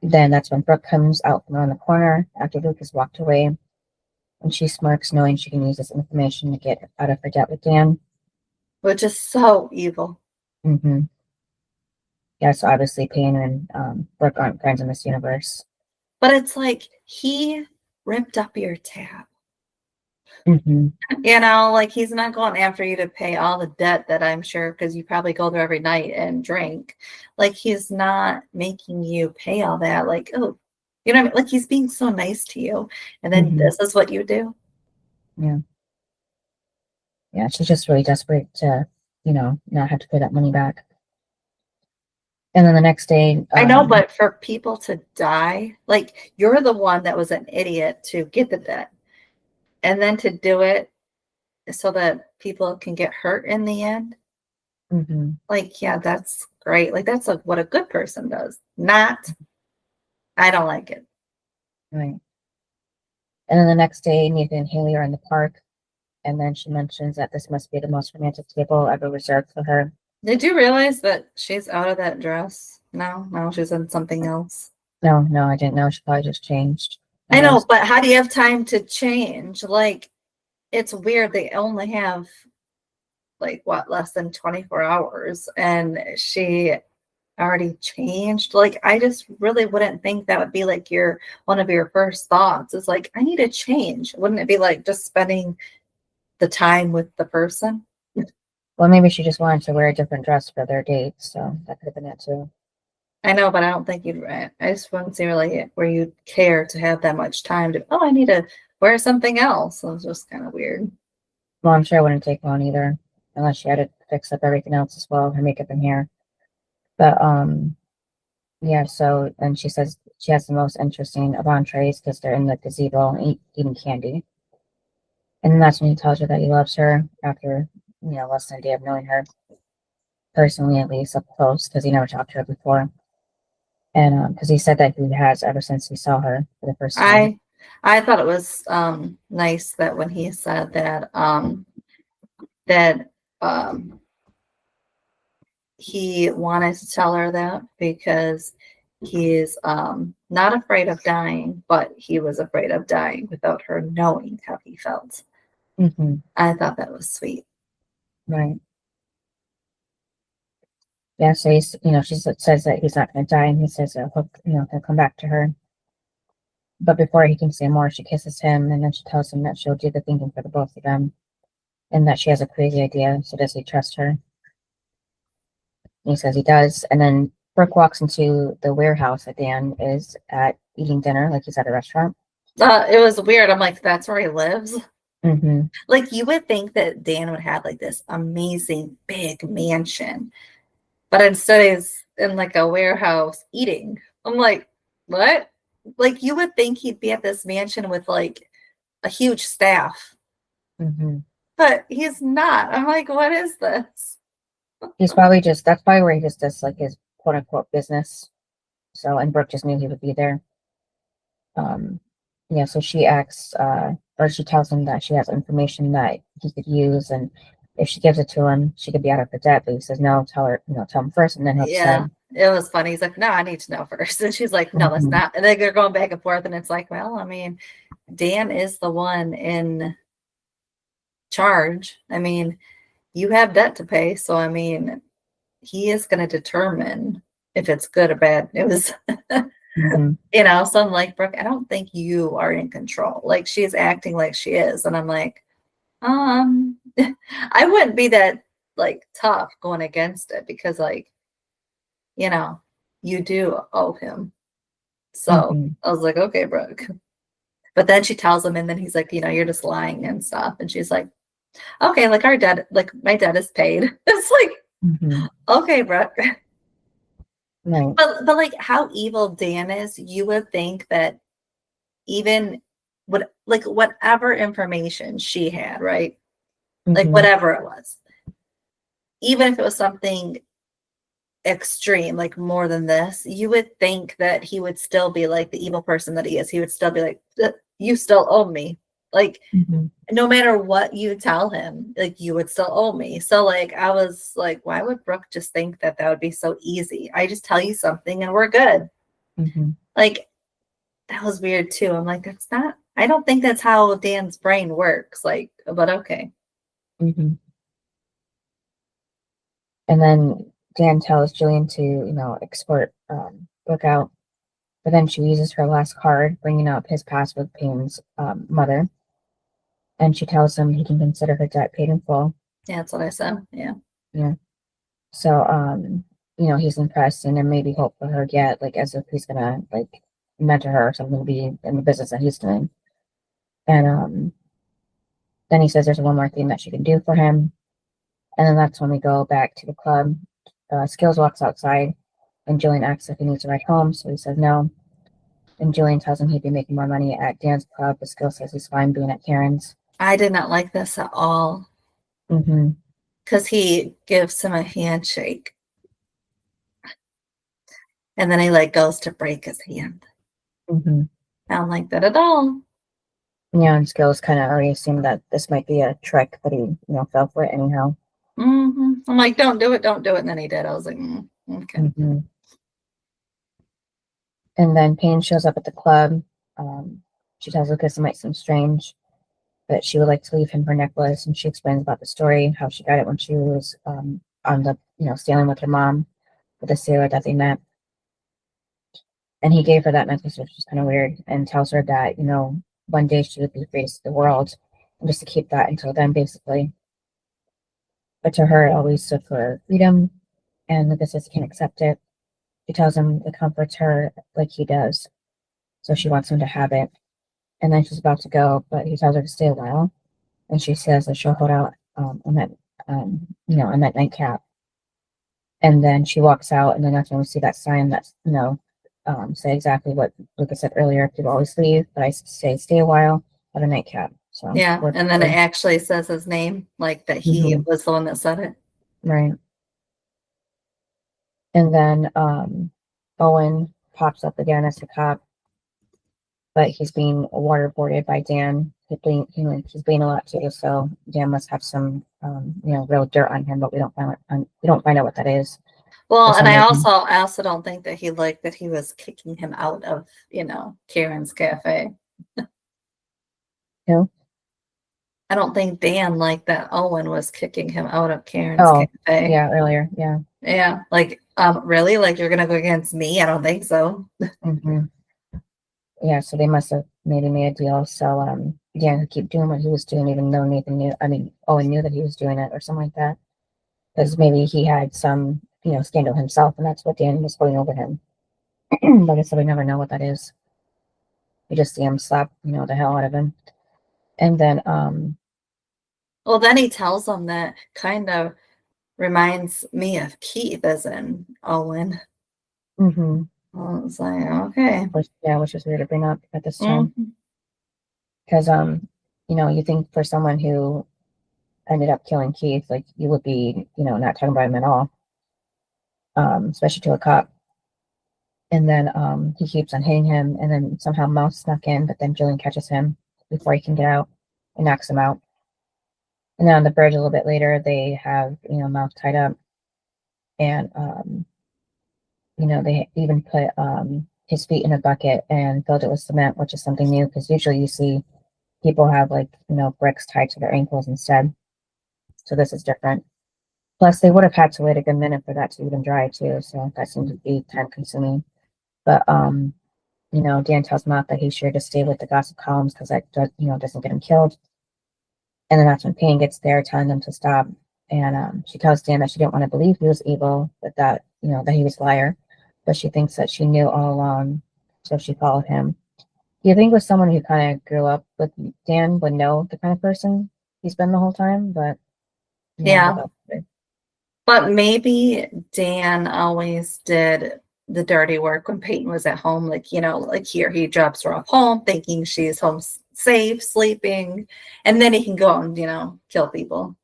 then that's when Brooke comes out from around the corner after Luke has walked away, and she smirks, knowing she can use this information to get out of her debt with Dan. Which is so evil. Mm-hmm. Yeah, so obviously Payne and Brooke aren't friends in this universe. But it's like he ripped up your tab. Mm-hmm. Like he's not going after you to pay all the debt that I'm sure, because you probably go there every night and drink. Like he's not making you pay all that. Like, oh, you know what I mean? Like he's being so nice to you. And then this is what you do. Yeah. Yeah, she's just really desperate to, not have to pay that money back. And then the next day, I know, but for people to die, like you're the one that was an idiot to get the debt, and then to do it so that people can get hurt in the end. Mm-hmm. Like, yeah, that's great. Like that's what a good person does. Not, I don't like it. Right. And then the next day, Nathan and Haley are in the park, and then she mentions that this must be the most romantic table ever reserved for her. Did you realize that she's out of that dress? No, she's in something else. No, I didn't know. She probably just changed. I know, but how do you have time to change? Like, it's weird. They only have like less than 24 hours, and she already changed. Like, I just really wouldn't think that would be like one of your first thoughts is like, I need to change. Wouldn't it be like just spending the time with the person? Well, maybe she just wanted to wear a different dress for their date, so that could have been it too. I know, but I don't think I just wouldn't see really where you'd care to have that much time to, I need to wear something else. So it's just kind of weird. Well, I'm sure it wouldn't take long either, unless she had to fix up everything else as well, her makeup and hair. But, yeah, so, and she says she has the most interesting of entrees because they're in the gazebo eating candy. And then that's when he tells her that he loves her after, less than a day of knowing her. Personally, at least, up close, because he never talked to her before. And because he said that he has ever since he saw her for the first time. I thought it was nice that when he said that he wanted to tell her that because he is not afraid of dying, but he was afraid of dying without her knowing how he felt. Mm-hmm. I thought that was sweet. Right. Yeah, so he's, she says that he's not going to die, and he says that he'll come back to her. But before he can say more, she kisses him, and then she tells him that she'll do the thinking for the both of them, and that she has a crazy idea. So does he trust her? He says he does, and then Brooke walks into the warehouse that Dan is at eating dinner, like he's at a restaurant. It was weird. I'm like, that's where he lives. Mm-hmm. Like you would think that Dan would have like this amazing big mansion, but instead he's in like a warehouse eating. I'm like, what? Like you would think he'd be at this mansion with like a huge staff, but he's not. I'm like, what is this? He's probably that's probably where he just does like his quote unquote business. So, and Brooke just knew he would be there. Yeah, so she asks, or she tells him that she has information that he could use, and if she gives it to him, she could be out of her debt. But he says, no, tell him first, and then he'll decide. It was funny. He's like, no, I need to know first. And she's like, no, that's not. And then they're going back and forth, and it's like, well, I mean, Dan is the one in charge. I mean, you have debt to pay. So, I mean, he is going to determine if it's good or bad news. So I'm like, Brooke, I don't think you are in control. Like she's acting like she is. And I'm like, I wouldn't be that like tough going against it because like, you do owe him. So I was like, okay, Brooke. But then she tells him, and then he's like, you're just lying and stuff. And she's like, okay, like our debt, like my debt is paid. It's like, okay, Brooke. Right. But like how evil Dan is, you would think that even whatever information she had, right? Like whatever it was, even if it was something extreme, like more than this, you would think that he would still be like the evil person that he is. He would still be like, you still owe me. Like, Mm-hmm. no matter what you tell him, like, you would still owe me. So, like, I was like, why would Brooke just think that that would be so easy? I just tell you something and we're good. Mm-hmm. Like, that was weird too. I'm like, that's not, I don't think that's how Dan's brain works. Like, but okay. Mm-hmm. And then Dan tells Jillian to, escort Brooke out. But then she uses her last card, bringing up his past with Payne's mother. And she tells him he can consider her debt paid in full. Yeah, that's what I said. Yeah. Yeah. So, he's impressed and there may be hope for her yet, like as if he's gonna like mentor her or something to be in the business that he's doing. And then he says there's one more thing that she can do for him. And then that's when we go back to the club. Skills walks outside and Jillian asks if he needs to ride home. So he says no. And Jillian tells him he'd be making more money at Dan's club, but Skills says he's fine being at Karen's. I did not like this at all. Mm-hmm. Because he gives him a handshake. And then he like goes to break his hand. Mm-hmm. I don't like that at all. Yeah, and Skills kind of already assumed that this might be a trick, but he, fell for it anyhow. Mm-hmm. I'm like, don't do it. And then he did. I was like, okay. Mm-hmm. And then Payne shows up at the club. She tells Lucas it might seem strange, but she would like to leave him her necklace, and she explains about the story, how she got it when she was on the, sailing with her mom, with the sailor that they met. And he gave her that necklace, which is kind of weird, and tells her that, one day she would be free to see the world, and just to keep that until then, basically. But to her, it always stood for freedom, and Lucas says he can't accept it. She tells him it comforts her like he does, so she wants him to have it. And then she's about to go, but he tells her to stay a while, and she says that she'll hold out on that, on that nightcap. And then she walks out, and then that's when we see that sign that's, say exactly what Lucas said earlier. People always leave, but I say stay a while at a nightcap. So yeah, and then it actually says his name, like that he was the one that said it. Right. And then Owen pops up again as the cop, but he's being waterboarded by Dan. He's being a lot too, so Dan must have some, real dirt on him, but we don't find out what that is. Well, and I also don't think that he liked that he was kicking him out of, Karen's cafe. Who? I don't think Dan liked that Owen was kicking him out of Karen's cafe. Yeah, earlier, yeah. Yeah, like, really? Like, you're gonna go against me? I don't think so. Mm-hmm. Yeah, so they must have maybe made a deal. So Dan could keep doing what he was doing, even though Owen knew that he was doing it or something like that. Because maybe he had some, scandal himself, and that's what Dan was putting over him. But I guess we never know what that is. We just see him slap, the hell out of him. And then well, then he tells him that kind of reminds me of Keith as in Owen. Mm-hmm. I was like, okay. Which is weird to bring up at this time. Because you think for someone who ended up killing Keith, like you would be, not talking about him at all. Especially to a cop. And then he keeps on hitting him, and then somehow Mouth snuck in, but then Jillian catches him before he can get out and knocks him out. And then on the bridge a little bit later, they have, Mouth tied up, and they even put his feet in a bucket and filled it with cement, which is something new because usually you see people have like, bricks tied to their ankles instead. So this is different. Plus, they would have had to wait a good minute for that to even dry too, so that seems to be time consuming. But Dan tells Mouth that he should just stay with the gossip columns because that doesn't get him killed. And then that's when Payne gets there telling them to stop. And she tells Dan that she didn't want to believe he was evil, but that he was a liar. But she thinks that she knew all along, so she followed him. Do you think with someone who kind of grew up with Dan would know the kind of person he's been the whole time? But yeah. But maybe Dan always did the dirty work when Peyton was at home. Like, like here, he drops her off home thinking she's home safe, sleeping, and then he can go and, kill people.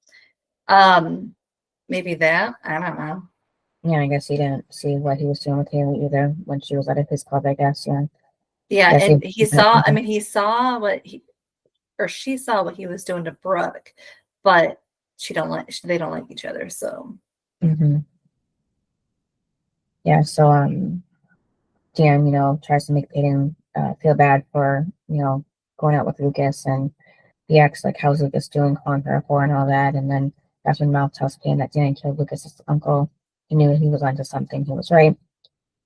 Maybe that. I don't know. Yeah, I guess he didn't see what he was doing with Haley either when she was out of his club, I guess, yeah. Yeah, Yes, and he saw, I mean, he saw what he, or she saw what he was doing to Brooke, but they don't like each other, so. Mm-hmm. Yeah, so Dan, tries to make Peyton feel bad for, going out with Lucas, and he acts like, how's Lucas doing, calling her a whore and all that, and then that's when Mouth tells Peyton that Dan killed Lucas's uncle. He knew he was onto something. He was right.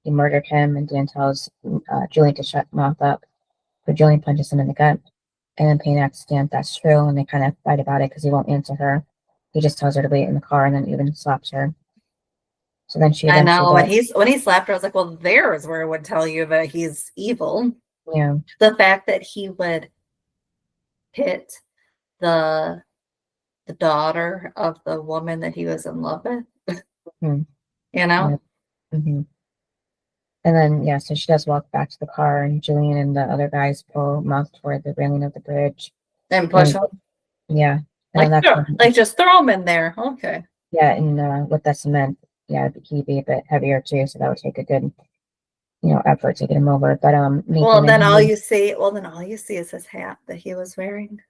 He murdered him, and Dan tells Julian to shut Mouth up, but Julian punches him in the gut, and then Payne asks Dan if that's true, and they kind of fight about it because he won't answer her. He just tells her to wait in the car, and then even slaps her. So then she I eventually know does. when he slapped her, I was like, well, there's where it would tell you that he's evil. Yeah. The fact that he would hit the daughter of the woman that he was in love with, Mm-hmm. you know? Yeah. Mm-hmm. And then, yeah, so she does walk back to the car, and Julian and the other guys pull Mouth toward the railing of the bridge. And push And him. yeah, and then that's when, Like just throw him in there. Okay. yeah, and with the cement, yeah, he'd be a bit heavier too, so that would take a good, effort to get him over. But Well, Nathan and then all Haley, you see, is his hat that he was wearing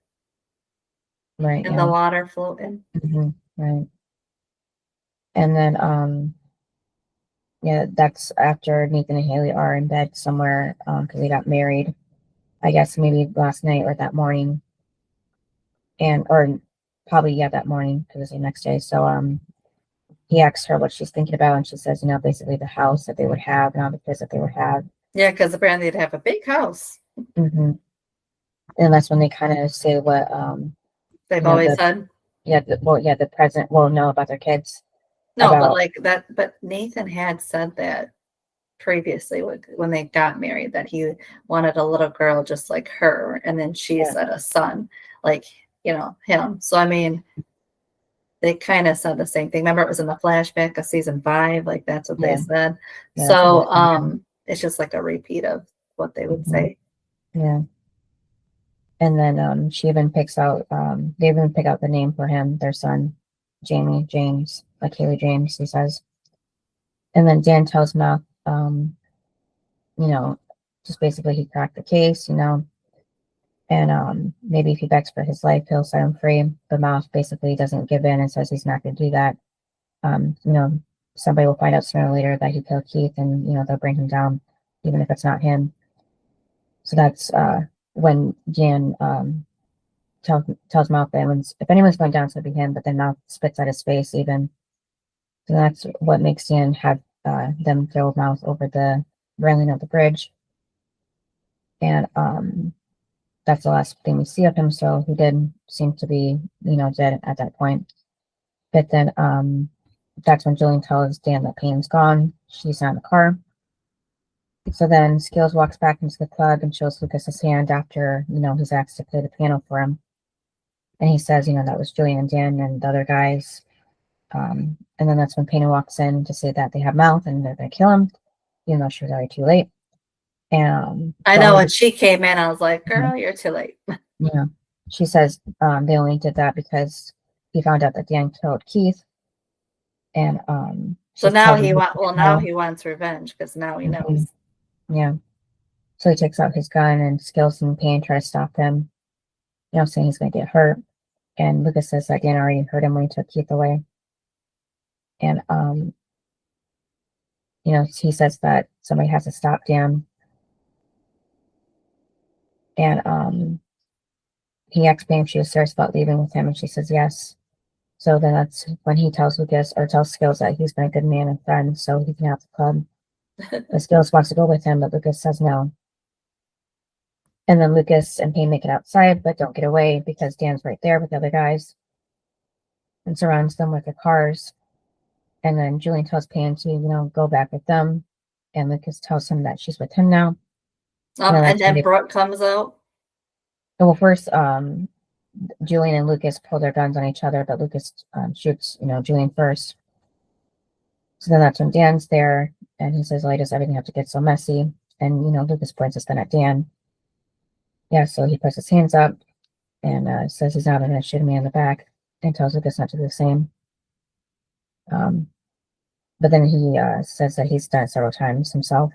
right, and the yeah, water floating. right, and then yeah, that's after Nathan and Haley are in bed somewhere because they got married, I guess maybe last night or that morning, and or probably that morning because it's the next day. So he asks her what she's thinking about, and she says, basically the house that they would have and all the kids that they would have. Yeah, because apparently they'd have a big house. Mm-hmm. And that's when they kind of say what They've always said. the president will know about their kids. No, but About like that, but Nathan had said that previously when they got married, that he wanted a little girl just like her, and then she said a son, like, him. So I mean, they kind of said the same thing. Remember, it was in the flashback of season 5, like that's what they said. Yeah, So it's just like a repeat of what they would say. Yeah. And then she even picks out they even pick out the name for him, their son, James, like Haley James, he says. And then Dan tells Mouth, just basically he cracked the case, and maybe if he begs for his life, he'll set him free. But Mouth basically doesn't give in and says he's not going to do that. Somebody will find out sooner or later that he killed Keith, and they'll bring him down, even if it's not him. So that's when Dan tells Mouth that if anyone's going down, it's going to be him. But then Mouth spits out his face even. So that's what makes Dan have them throw Mouth over the railing of the bridge. And that's the last thing we see of him. So he did seem to be, dead at that point. But then that's when Jillian tells Dan that Payne's gone. She's not in the car. So then Skills walks back into the club and shows Lucas his hand after, he's asked to play the piano for him. And he says, that was Julian and Dan and the other guys. And then that's when Payne walks in to say that they have Mouth and they're going to kill him, even though she was already too late. And I know when she came in, I was like, girl, you're too late. Yeah. She says they only did that because he found out that Dan killed Keith. And so now he wants revenge because now he knows. Yeah. So he takes out his gun, and Skills and Payne try to stop him, saying he's going to get hurt. And Lucas says that Dan already hurt him when he took Keith away. And he says that somebody has to stop Dan. And he asks Payne if she was serious about leaving with him, and she says yes. So then that's when he tells Skills that he's been a good man and friend, so he can have the club. But Skills wants to go with him, but Lucas says no. And then Lucas and Payne make it outside, but don't get away because Dan's right there with the other guys and surrounds them with their cars. And then Julian tells Payne to, go back with them. And Lucas tells him that she's with him now. And then Brooke comes out. Well, first, Julian and Lucas pull their guns on each other, but Lucas shoots, Julian first. So then that's when Dan's there, and he says, why does everything have to get so messy? And, Lucas points his gun at Dan. Yeah, so he puts his hands up and says he's not going to shoot me in the back and tells Lucas not to do the same. But then he says that he's done it several times himself,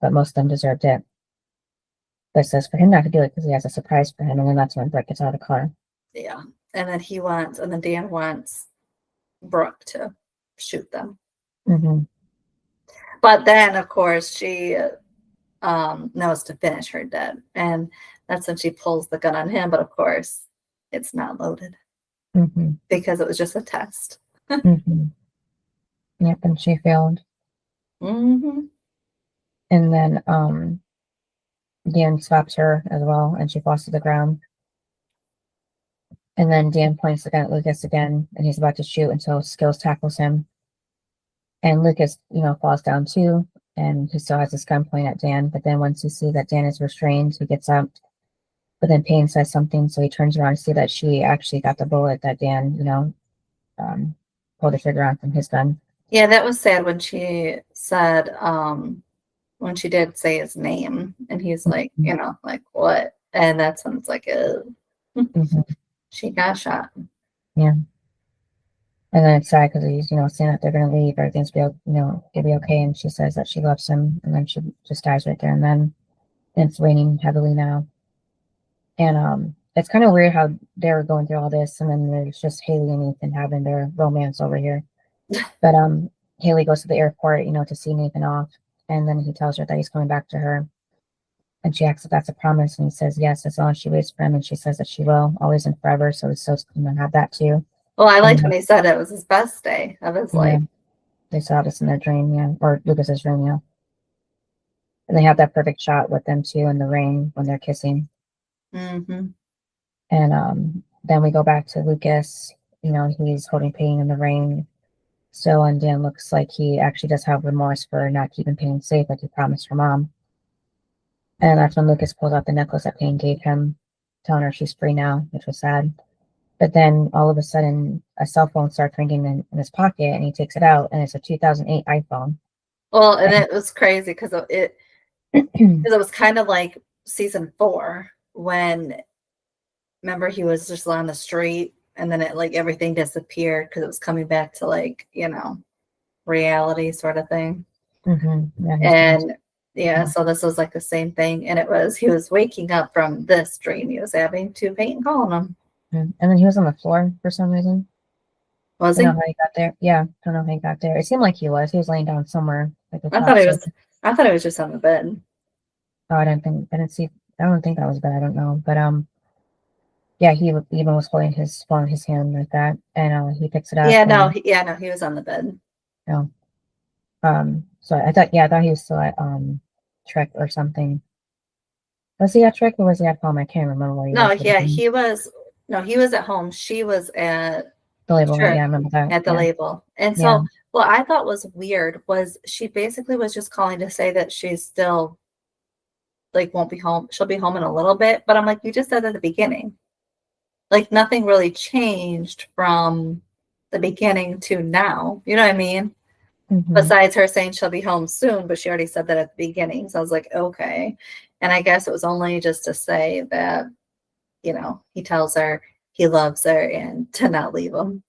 but most of them deserved it. But it says for him not to do it because he has a surprise for him, and then that's when Brett gets out of the car. Yeah. And then Dan wants Brooke to shoot them. Mm-hmm. But then, of course, she knows to finish her dead. And that's when she pulls the gun on him. But of course, it's not loaded because it was just a test. Yep, and she failed. Mm-hmm. And then Dan slaps her as well, and she falls to the ground. And then Dan points the gun at Lucas again, and he's about to shoot until Skills tackles him. And Lucas, falls down too, and he still has his gun pointed at Dan. But then once he sees that Dan is restrained, he gets up. But then Payne says something, so he turns around to see that she actually got the bullet that Dan, pulled the trigger on from his gun. Yeah, that was sad when she said, when she did say his name, and he's like, like what? And that's when it's like, she got shot. Yeah. And then it's sad because he's, saying that they're going to leave, everything's be, it'll be okay. And she says that she loves him, and then she just dies right there. And then it's raining heavily now. And it's kind of weird how they were going through all this, and then there's just Haley and Ethan having their romance over here. But Haley goes to the airport, to see Nathan off, and then he tells her that he's coming back to her. And she asks if that's a promise, and he says yes, as long as she waits for him, and she says that she will, always and forever. So he's so going to have that too. Well, I liked when he said it was his best day of his life. They saw this in their dream, or Lucas's dream, And they have that perfect shot with them too in the rain when they're kissing. Mm-hmm. And then we go back to Lucas. He's holding Payne in the rain. So, and Dan looks like he actually does have remorse for not keeping Payne safe, like he promised her mom. And that's when Lucas pulls out the necklace that Payne gave him, telling her she's free now, which was sad. But then all of a sudden, a cell phone starts ringing in his pocket, and he takes it out, and it's a 2008 iPhone. Well, and it was crazy because it was kind of like season 4 when, remember, he was just on the street, and then it everything disappeared because it was coming back to reality sort of thing. Yeah, so this was the same thing, and he was waking up from this dream he was having to Peyton calling him. And then he was on the floor for some reason. Was he? I don't know how he got there. Yeah, don't know how he got there. It seemed like he was. He was laying down somewhere. I thought it was just on the bed. Oh, I don't think that was bad. I don't know, but yeah, he even was holding his phone in his hand like that, and he picks it up. Yeah, no, he was on the bed. No. So I thought he was still at Trek or something. Was he at Trek or was he at home? I can't remember where he was. No, he was. No, he was at home. She was at the label. Trek, yeah, I remember that. At the label. And so what I thought was weird was she basically was just calling to say that she's still won't be home. She'll be home in a little bit. But I'm like, you just said at the beginning. Nothing really changed from the beginning to now. You know what I mean? Besides her saying she'll be home soon, but she already said that at the beginning. So I was like, okay. And I guess it was only just to say that, he tells her he loves her and to not leave him.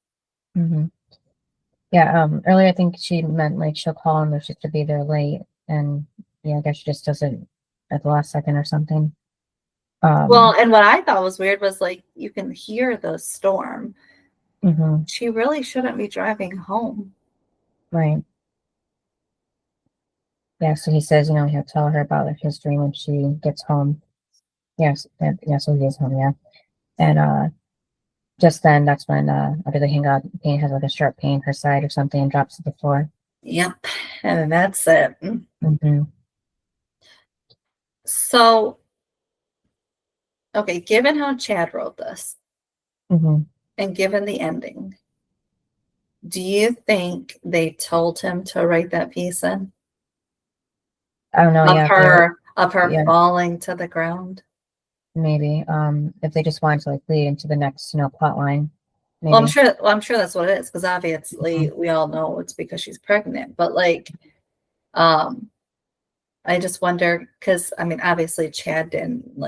Yeah, earlier I think she meant she'll call him if she's to be there late. And yeah, I guess she just does it at the last second or something. Well, and what I thought was weird was you can hear the storm. She really shouldn't be driving home. Right. Yeah, so he says, he'll tell her about his dream when she gets home. Yes, so he is home, yeah. And just then, that's when after they hang out, Payne has a sharp pain in her side or something and drops to the floor. Yep, and that's it. So, okay, given how Chad wrote this, and given the ending, do you think they told him to write that piece in? I don't know. Of her falling to the ground. Maybe. If they just wanted to lead into the next, plot line. Maybe. Well, I'm sure that's what it is, because obviously we all know it's because she's pregnant. But I just wonder, because obviously Chad didn't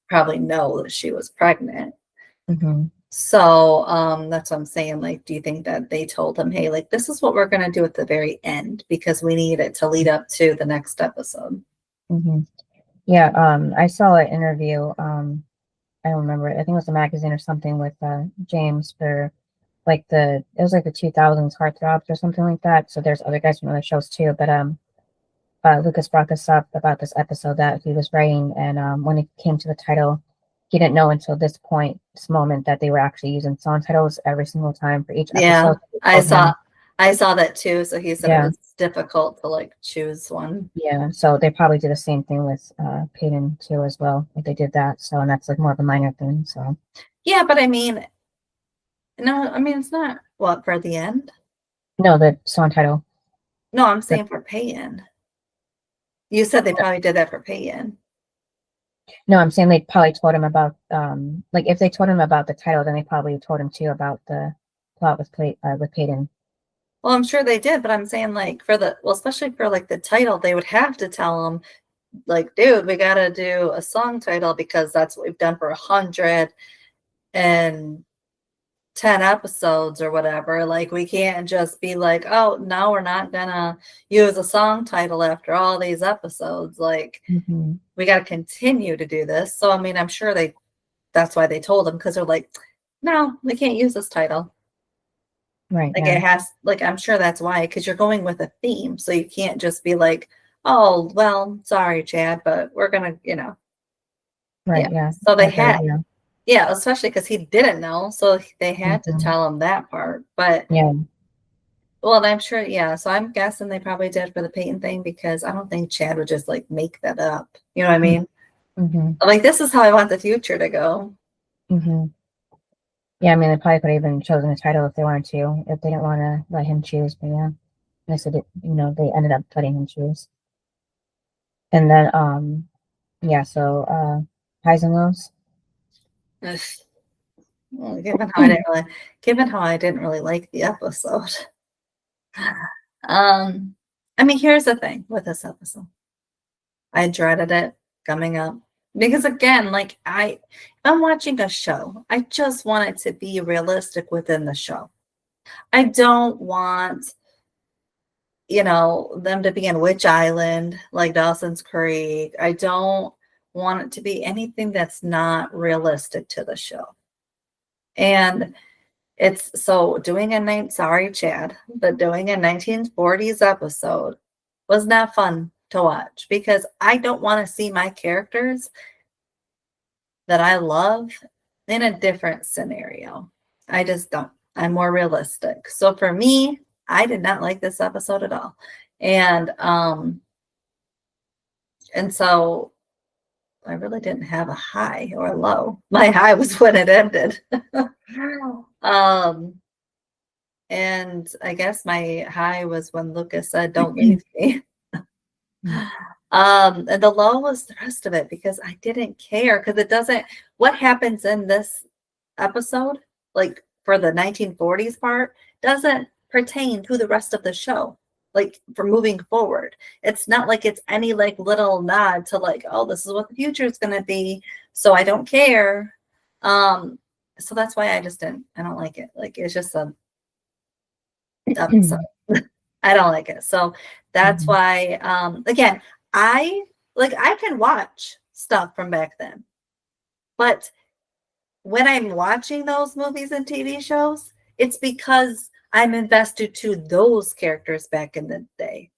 probably know that she was pregnant. So that's what I'm saying. Do you think that they told him, hey, this is what we're going to do at the very end because we need it to lead up to the next episode? Yeah, I saw an interview, I don't remember it. I think it was a magazine or something with James for like it was like the 2000s heartthrobs or something like that. So there's other guys from other shows too, but Lucas brought this up about this episode that he was writing, and when it came to the title, he didn't know until this moment, that they were actually using song titles every single time for each Yeah, episode. They told him, I saw that too. So he said it yeah, was difficult to like choose one. yeah. So they probably did the same thing with Peyton too as well. Like they did that. So, and that's like more of a minor thing. So Yeah, but I mean, no, I mean it's not what for the end. no, the song title. No, I'm saying for pay-in. You said they probably did that for pay-in. No, I'm saying they probably told him about like if they told him about the title, then they probably told him too about the plot with Peyton. Well, I'm sure they did, but I'm saying like for especially for like the title, they would have to tell them like, dude, we got to do a song title because that's what we've done for 110 episodes or whatever. Like we can't just be like, oh, no, we're not gonna use a song title after all these episodes. Like we got to continue to do this. So I mean, I'm sure that's why they told them, because they're like, no, we can't use this title. Right. Like Yeah. it has, like I'm sure that's why, because you're going with a theme, so you can't just be like, oh, well, sorry, Chad, but we're gonna, Right. Yeah. So they Okay, had, yeah. especially because he didn't know, so they had to tell him that part. But yeah. well, I'm sure, yeah. So I'm guessing they probably did for the Peyton thing, because I don't think Chad would just like make that up. You know what I mean? Like, this is how I want the future to go. Yeah, I mean, they probably could have even chosen a title if they wanted to, if they didn't want to let him choose. But yeah, I said it, they ended up letting him choose. And then, yeah, so highs and lows. Well, given how I didn't really like the episode. I mean, here's the thing with this episode. I dreaded it coming up because, again, like I'm watching a show. I just want it to be realistic within the show. I don't want, them to be in Witch Island like Dawson's Creek. I don't want it to be anything that's not realistic to the show. And it's so doing sorry, Chad, but doing a 1940s episode was not fun to watch, because I don't want to see my characters that I love in a different scenario. I just don't. I'm more realistic. So for me, I did not like this episode at all. And so I really didn't have a high or a low. My high was when it ended. And I guess my high was when Lucas said, "Don't leave me." And the low was the rest of it, because I didn't care, because it doesn't, what happens in this episode, like for the 1940s part, doesn't pertain to the rest of the show, like for moving forward. It's not like it's any like little nod to like, oh, this is what the future is going to be, so I don't care. So that's why I don't like it. Like, it's just a episode. I don't like it. So that's why, again, I can watch stuff from back then, but when I'm watching those movies and TV shows, it's because I'm invested to those characters back in the day.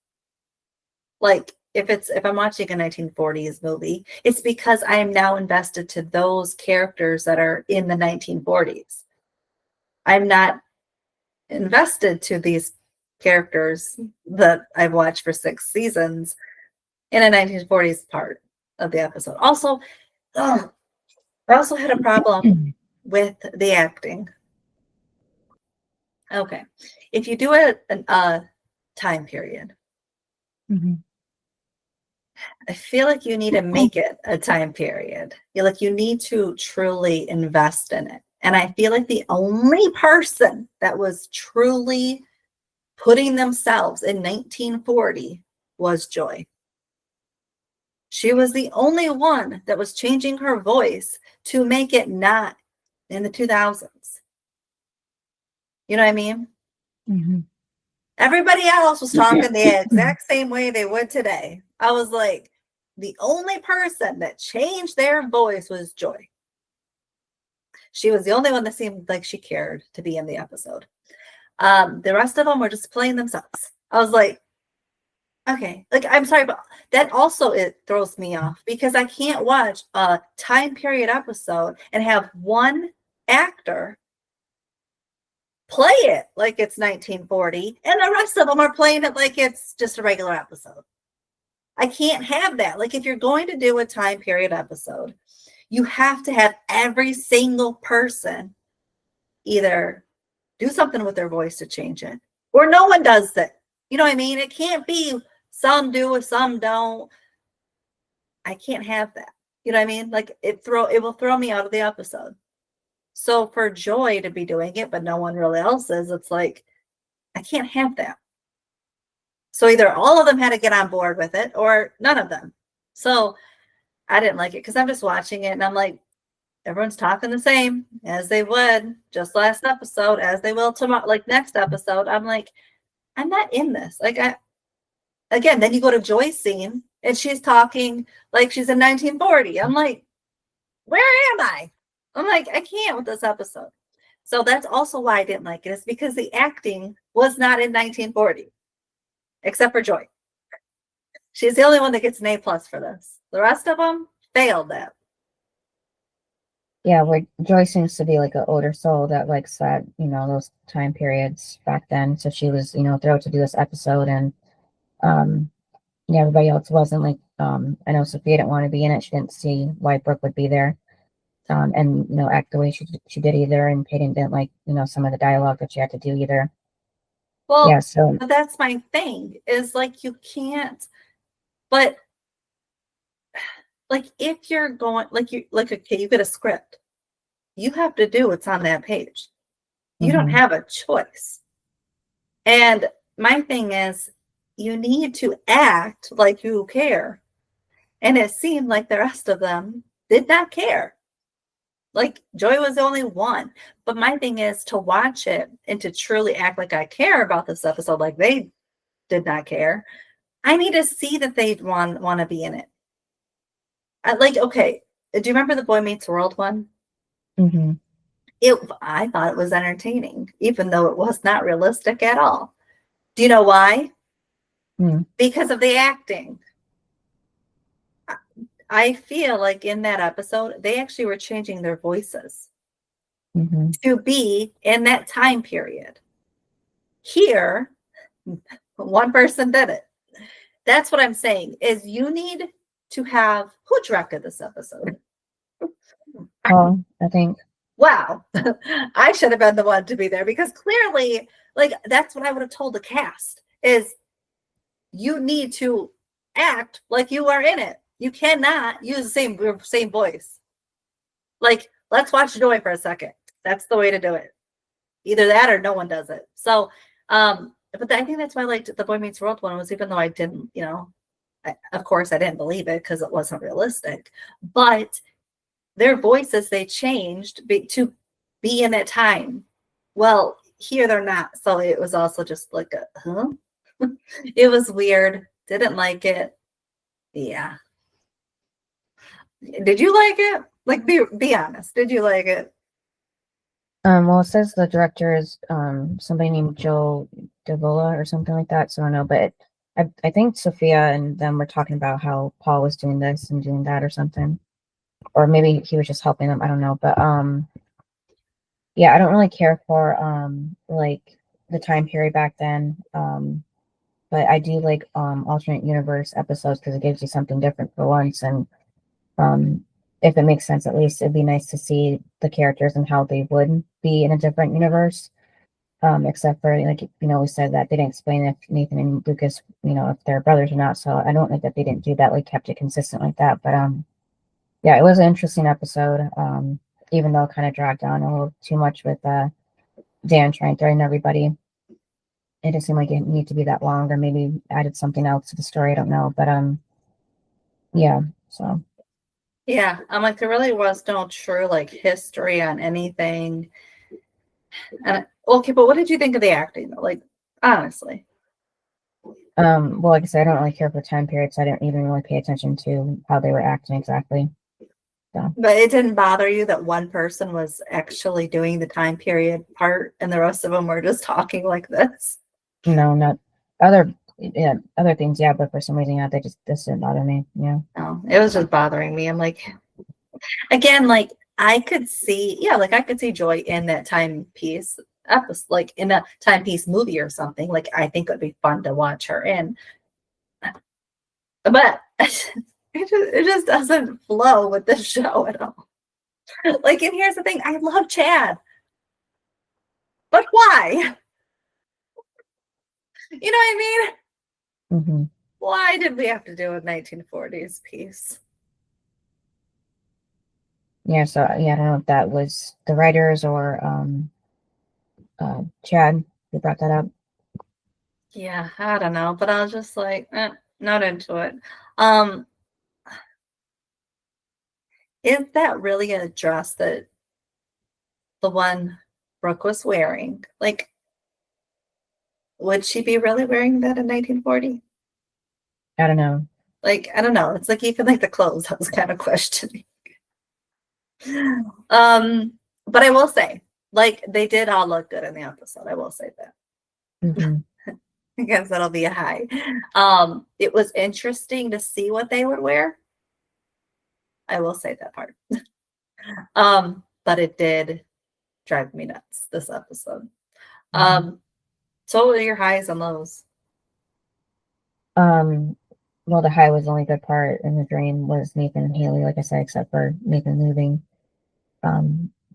Like if I'm watching a 1940s movie, it's because I am now invested to those characters that are in the 1940s. I'm not invested to these characters that I've watched for 6 seasons in a 1940s part of the episode. Also, I also had a problem with the acting. Okay. If you do a time period, I feel like you need to make it a time period. You need to truly invest in it. And I feel like the only person that was truly putting themselves in 1940 was Joy. She was the only one that was changing her voice to make it not in the 2000s. You know what I mean? Everybody else was talking the exact same way they would today. I was like, the only person that changed their voice was Joy. She was the only one that seemed like she cared to be in the episode. The rest of them were just playing themselves. I was like, okay, like, I'm sorry, but that also, it throws me off because I can't watch a time period episode and have one actor play it like it's 1940 and the rest of them are playing it like it's just a regular episode. I can't have that. Like, if you're going to do a time period episode, you have to have every single person either do something with their voice to change it, or no one does that. You know what I mean? It can't be some do, some don't. I can't have that. You know what I mean? Like, it will throw me out of the episode. So for Joy to be doing it, but no one really else is, it's like, I can't have that. So either all of them had to get on board with it or none of them. So I didn't like it because I'm just watching it and I'm like, everyone's talking the same as they would just last episode, as they will tomorrow, like next episode. I'm like, I'm not in this. Like, again, then you go to Joy's scene and she's talking like she's in 1940. I'm like, where am I? I'm like, I can't with this episode. So that's also why I didn't like it, is because the acting was not in 1940, except for Joy. She's the only one that gets an A+ for this. The rest of them failed that. Yeah, where Joy seems to be like an older soul that likes that, those time periods back then. So she was, thrilled to do this episode, and yeah, everybody else wasn't. Like, I know Sophia didn't want to be in it. She didn't see why Brooke would be there, and act the way she did either. And Peyton didn't like, some of the dialogue that she had to do either. Well, yeah, so but that's my thing, is like, you can't. But like, if you're going, okay, you get a script, you have to do what's on that page. You don't have a choice. And my thing is, you need to act like you care. And it seemed like the rest of them did not care. Like, Joy was the only one. But my thing is to watch it and to truly act like I care about this episode, like they did not care. I need to see that they want to be in it. Okay, do you remember the Boy Meets World one? I thought it was entertaining, even though it was not realistic at all. Do you know why? Because of the acting. I feel like in that episode, they actually were changing their voices to be in that time period. Here, one person did it. That's what I'm saying, is you need to have, who directed this episode? I think. Wow. I should have been the one to be there, because clearly, like, that's what I would have told the cast, is you need to act like you are in it. You cannot use the same voice. Like, let's watch Joy for a second. That's the way to do it. Either that or no one does it. So, but I think that's why I liked the Boy Meets World one, was even though I didn't, of course I didn't believe it because it wasn't realistic, but their voices, they changed to be in that time. Well, here they're not. So it was also just like it was weird. Didn't like it. Yeah. Did you like it? Like, be honest. Did you like it? Well, it says the director is somebody named Joe Davola or something like that. So I don't know, but I think Sophia and them were talking about how Paul was doing this and doing that or something, or maybe he was just helping them. I don't know, but yeah, I don't really care for like the time period back then. But I do like alternate universe episodes because it gives you something different for once, and if it makes sense, at least it'd be nice to see the characters and how they would be in a different universe. Except for, like, we said that they didn't explain if Nathan and Lucas, if they're brothers or not. So I don't think that they didn't do that, like kept it consistent like that. But yeah, it was an interesting episode. Even though it kind of dragged on a little too much with Dan trying to threaten everybody. It didn't seem like it needed to be that long, or maybe added something else to the story. I don't know, but yeah. So. Yeah, I'm like, there really was no true like history on anything. And okay, but what did you think of the acting? Like, honestly. Well, like I said, I don't really care for time periods. So I didn't even really pay attention to how they were acting exactly. So. But it didn't bother you that one person was actually doing the time period part and the rest of them were just talking like this? No, not other other things, yeah, but for some reason, yeah, this didn't bother me. Yeah. No, it was just bothering me. I'm like, again, like I could see, yeah, like I could see Joy in that timepiece episode, like in a timepiece movie or something. Like I think it would be fun to watch her in. But it just doesn't flow with the show at all. Like, and here's the thing, I love Chad. But why? You know what I mean? Mm-hmm. Why did we have to do a 1940s piece? Yeah, so yeah, I don't know if that was the writers or Chad who brought that up. Yeah, I don't know, but I was just like, not into it. Is that really a dress that the one Brooke was wearing? Like, would she be really wearing that in 1940? I don't know. Like, I don't know. It's like even like the clothes, I was kind of questioning. But I will say, like, they did all look good in the episode. I will say that. Mm-hmm. I guess that'll be a high. It was interesting to see what they would wear. I will say that part. But it did drive me nuts this episode. Mm-hmm. So what are your highs and lows? Well, the high was the only good part, and the dream was Nathan and Haley, like I said, except for Nathan leaving.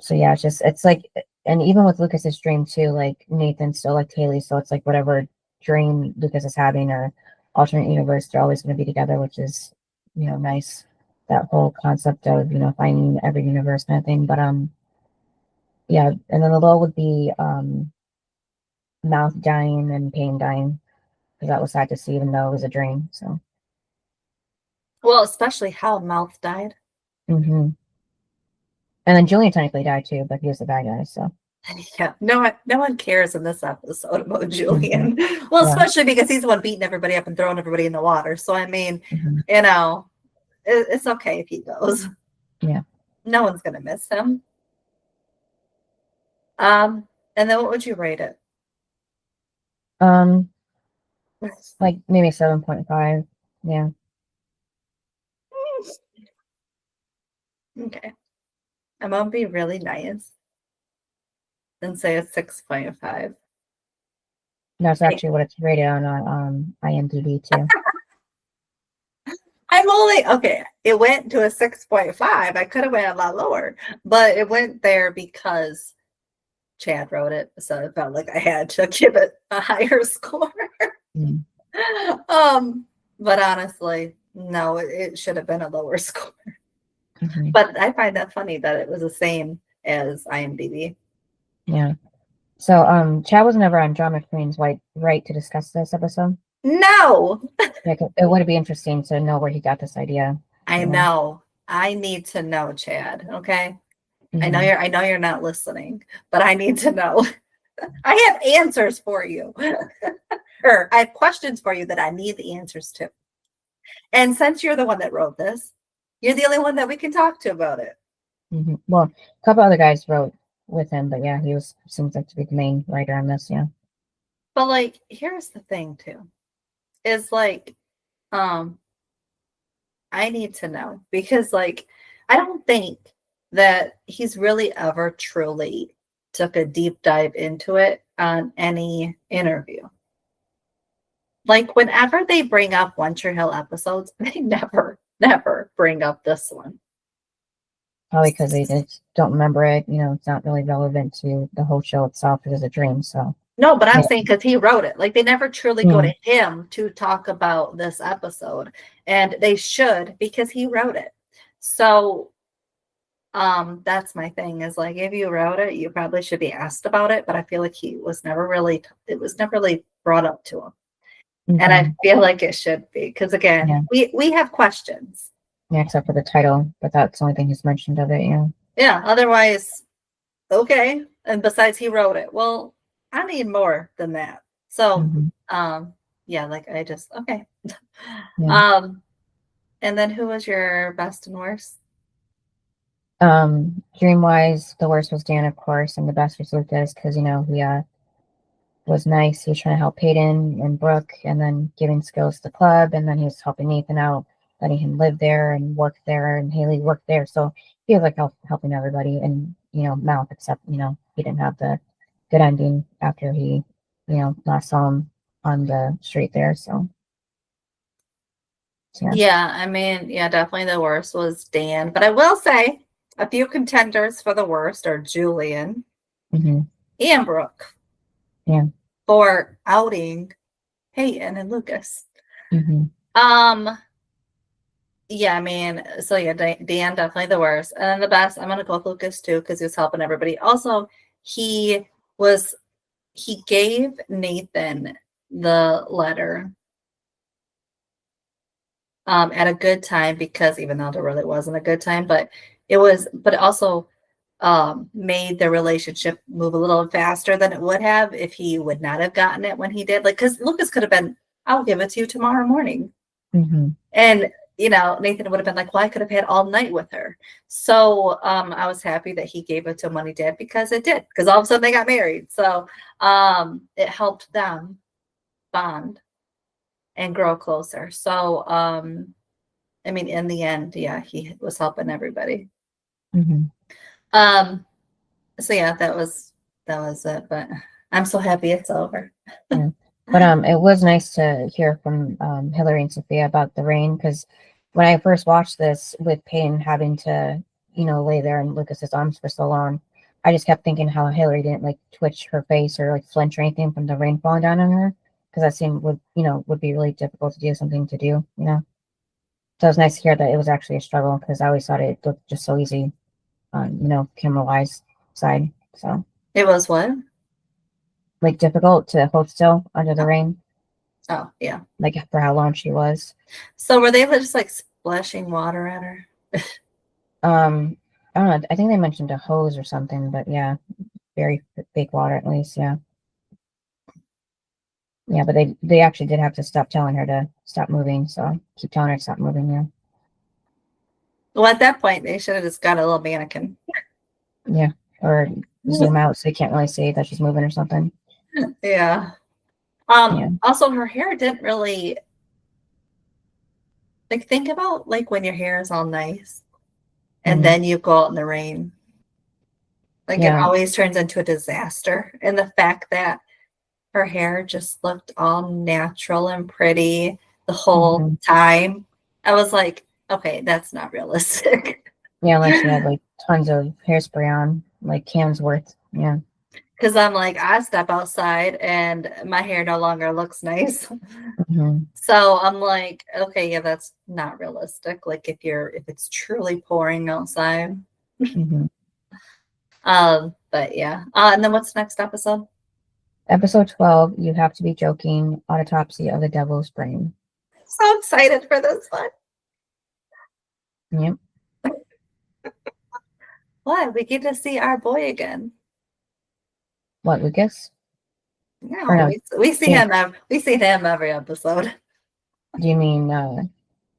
So yeah, it's like, and even with Lucas's dream too, like Nathan still liked Haley, so it's like whatever dream Lucas is having or alternate universe, they're always going to be together, which is, nice. That whole concept of, finding every universe kind of thing. But yeah, and then the low would be Mouth dying and Pain dying, because that was sad to see, even though it was a dream. So. Well, especially how Mouth died. Mm-hmm. And then Julian technically died too, but he was the bad guy, so. Yeah, no one cares in this episode about Julian. Mm-hmm. Well, yeah. Especially because he's the one beating everybody up and throwing everybody in the water. So I mean, mm-hmm. It's okay if he goes. Yeah. No one's gonna miss him. And then what would you rate it? Like maybe 7.5. Yeah. Okay. I'm gonna be really nice and say a 6.5. That's actually what it's rated on IMDb too. I'm only okay. It went to a 6.5. I could have went a lot lower, but it went there because Chad wrote it, so it felt like I had to give it a higher score. Mm. But honestly, no, it should have been a lower score. Mm-hmm. But I find that funny that it was the same as IMDb. Yeah. So Chad was never on Drama Queen's right to discuss this episode. No. It would be interesting to know where he got this idea. I know. I need to know, Chad. Okay. Mm-hmm. I know you're not listening, but I need to know. I have answers for you. Or I have questions for you that I need the answers to. And since you're the one that wrote this, you're the only one that we can talk to about it. Mm-hmm. Well, a couple other guys wrote with him, but yeah, he seems like to be the main writer on this. Yeah. But like, here's the thing too, is like, I need to know because like, I don't think that he's really ever truly took a deep dive into it on any interview. Like whenever they bring up One Tree Hill episodes, they never bring up this one. Probably because they just don't remember it. It's not really relevant to the whole show itself. It is a dream, so. No, but I'm saying because he wrote it. Like they never truly go to him to talk about this episode. And they should because he wrote it. So that's my thing is like if you wrote it, you probably should be asked about it. But I feel like it was never really brought up to him. Mm-hmm. And I feel like it should be because again, we have questions. Yeah, except for the title, but that's the only thing he's mentioned of it, yeah. Yeah, otherwise, okay. And besides he wrote it. Well, I need more than that. So yeah, like I just okay. Yeah. And then who was your best and worst? Dream wise, the worst was Dan, of course, and the best was Lucas because he was nice. He was trying to help Peyton and Brooke, and then giving skills to the club, and then he was helping Nathan out, letting him live there and work there, and Haley worked there. So he was like helping everybody, and Mouth, except he didn't have the good ending after he last saw him on the street there. So yeah. Yeah, I mean, yeah, definitely the worst was Dan. But I will say a few contenders for the worst are Julian and Brooke. Yeah. For outing Peyton and Lucas. Yeah, I mean, so yeah, Dan definitely the worst. And then the best, I'm gonna go with Lucas too, because he was helping everybody. Also, he gave Nathan the letter at a good time, because even though it really wasn't a good time, but it also made the relationship move a little faster than it would have if he would not have gotten it when he did. Like, because Lucas could have been, I'll give it to you tomorrow morning. And Nathan would have been like, well, I could have had all night with her. So I was happy that he gave it to him when he did, because it did, because all of a sudden they got married. So it helped them bond and grow closer. So I mean, in the end, yeah, he was helping everybody. So yeah, that was it. But I'm so happy it's over. Yeah. But it was nice to hear from Hillary and Sophia about the rain, because when I first watched this with Payne having to, lay there in Lucas's arms for so long, I just kept thinking how Hillary didn't like twitch her face or like flinch or anything from the rain falling down on her, because that seemed would be really difficult to do, something to do. So it was nice to hear that it was actually a struggle, because I always thought it looked just so easy on camera wise side. So it was what? Like difficult to hold still under the rain. Oh, yeah. Like for how long she was. So were they just like splashing water at her? I don't know. I think they mentioned a hose or something, but yeah, very fake water at least. Yeah. Yeah, but they actually did have to stop telling her to stop moving. So keep telling her to stop moving. Yeah. Well, at that point, they should have just got a little mannequin. Yeah. Or zoom out so you can't really see that she's moving or something. Yeah. Yeah. Also, her hair didn't really, like, think about like when your hair is all nice and then you go out in the rain. Like, it always turns into a disaster. And the fact that her hair just looked all natural and pretty the whole time, I was like, okay, that's not realistic. Yeah, unless she had like tons of hairspray on, like cans worth. Yeah. Because I'm like, I step outside and my hair no longer looks nice. So I'm like, okay, yeah, that's not realistic. Like if it's truly pouring outside. But yeah. And then what's next episode? Episode 12, You Have to Be Joking, Autopsy of the Devil's Brain. So excited for this one. Yep. What? We get to see our boy again. What, Lucas? No, no. We see him. We see him every episode. Do you mean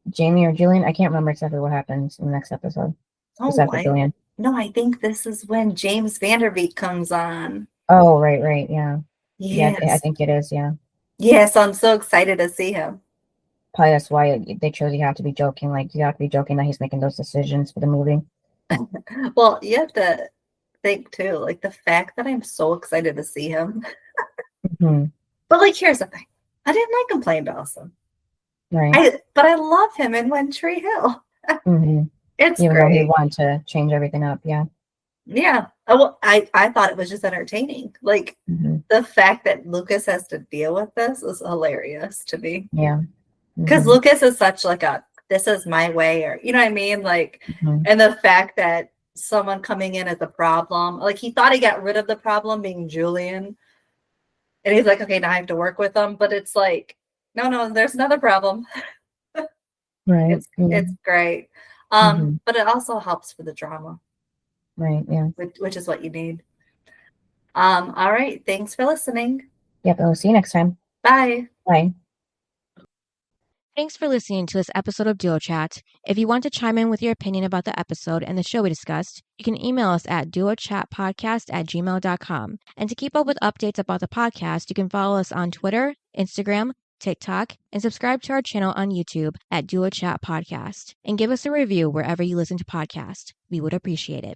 Jamie or Julian? I can't remember exactly what happens in the next episode. Julian. No, I think this is when James Vanderbeek comes on. Oh, right, yeah. Yes. Yeah, I think it is, yeah. Yes, I'm so excited to see him. Probably that's why they chose You Have to Be Joking. Like, you have to be joking that he's making those decisions for the movie. Well, you have to think, too, like, the fact that I'm so excited to see him. But, like, here's the thing. I didn't like him playing Dawson. Right. But I love him in One Tree Hill. It's Even great. though he wanted to change everything up, yeah. Yeah. Well, I thought it was just entertaining. Like, the fact that Lucas has to deal with this is hilarious to me. Yeah. Because Lucas is such like this is my way, or you know what I mean? Like, and the fact that someone coming in as a problem, like he thought he got rid of the problem being Julian. And he's like, okay, now I have to work with them. But it's like, no, there's another problem. Right. It's great. But it also helps for the drama. Right, yeah. Which is what you need. All right. Thanks for listening. Yep, I'll see you next time. Bye. Bye. Thanks for listening to this episode of Duo Chat. If you want to chime in with your opinion about the episode and the show we discussed, you can email us at duochatpodcast@gmail.com. And to keep up with updates about the podcast, you can follow us on Twitter, Instagram, TikTok, and subscribe to our channel on YouTube at Duo Chat Podcast. And give us a review wherever you listen to podcasts. We would appreciate it.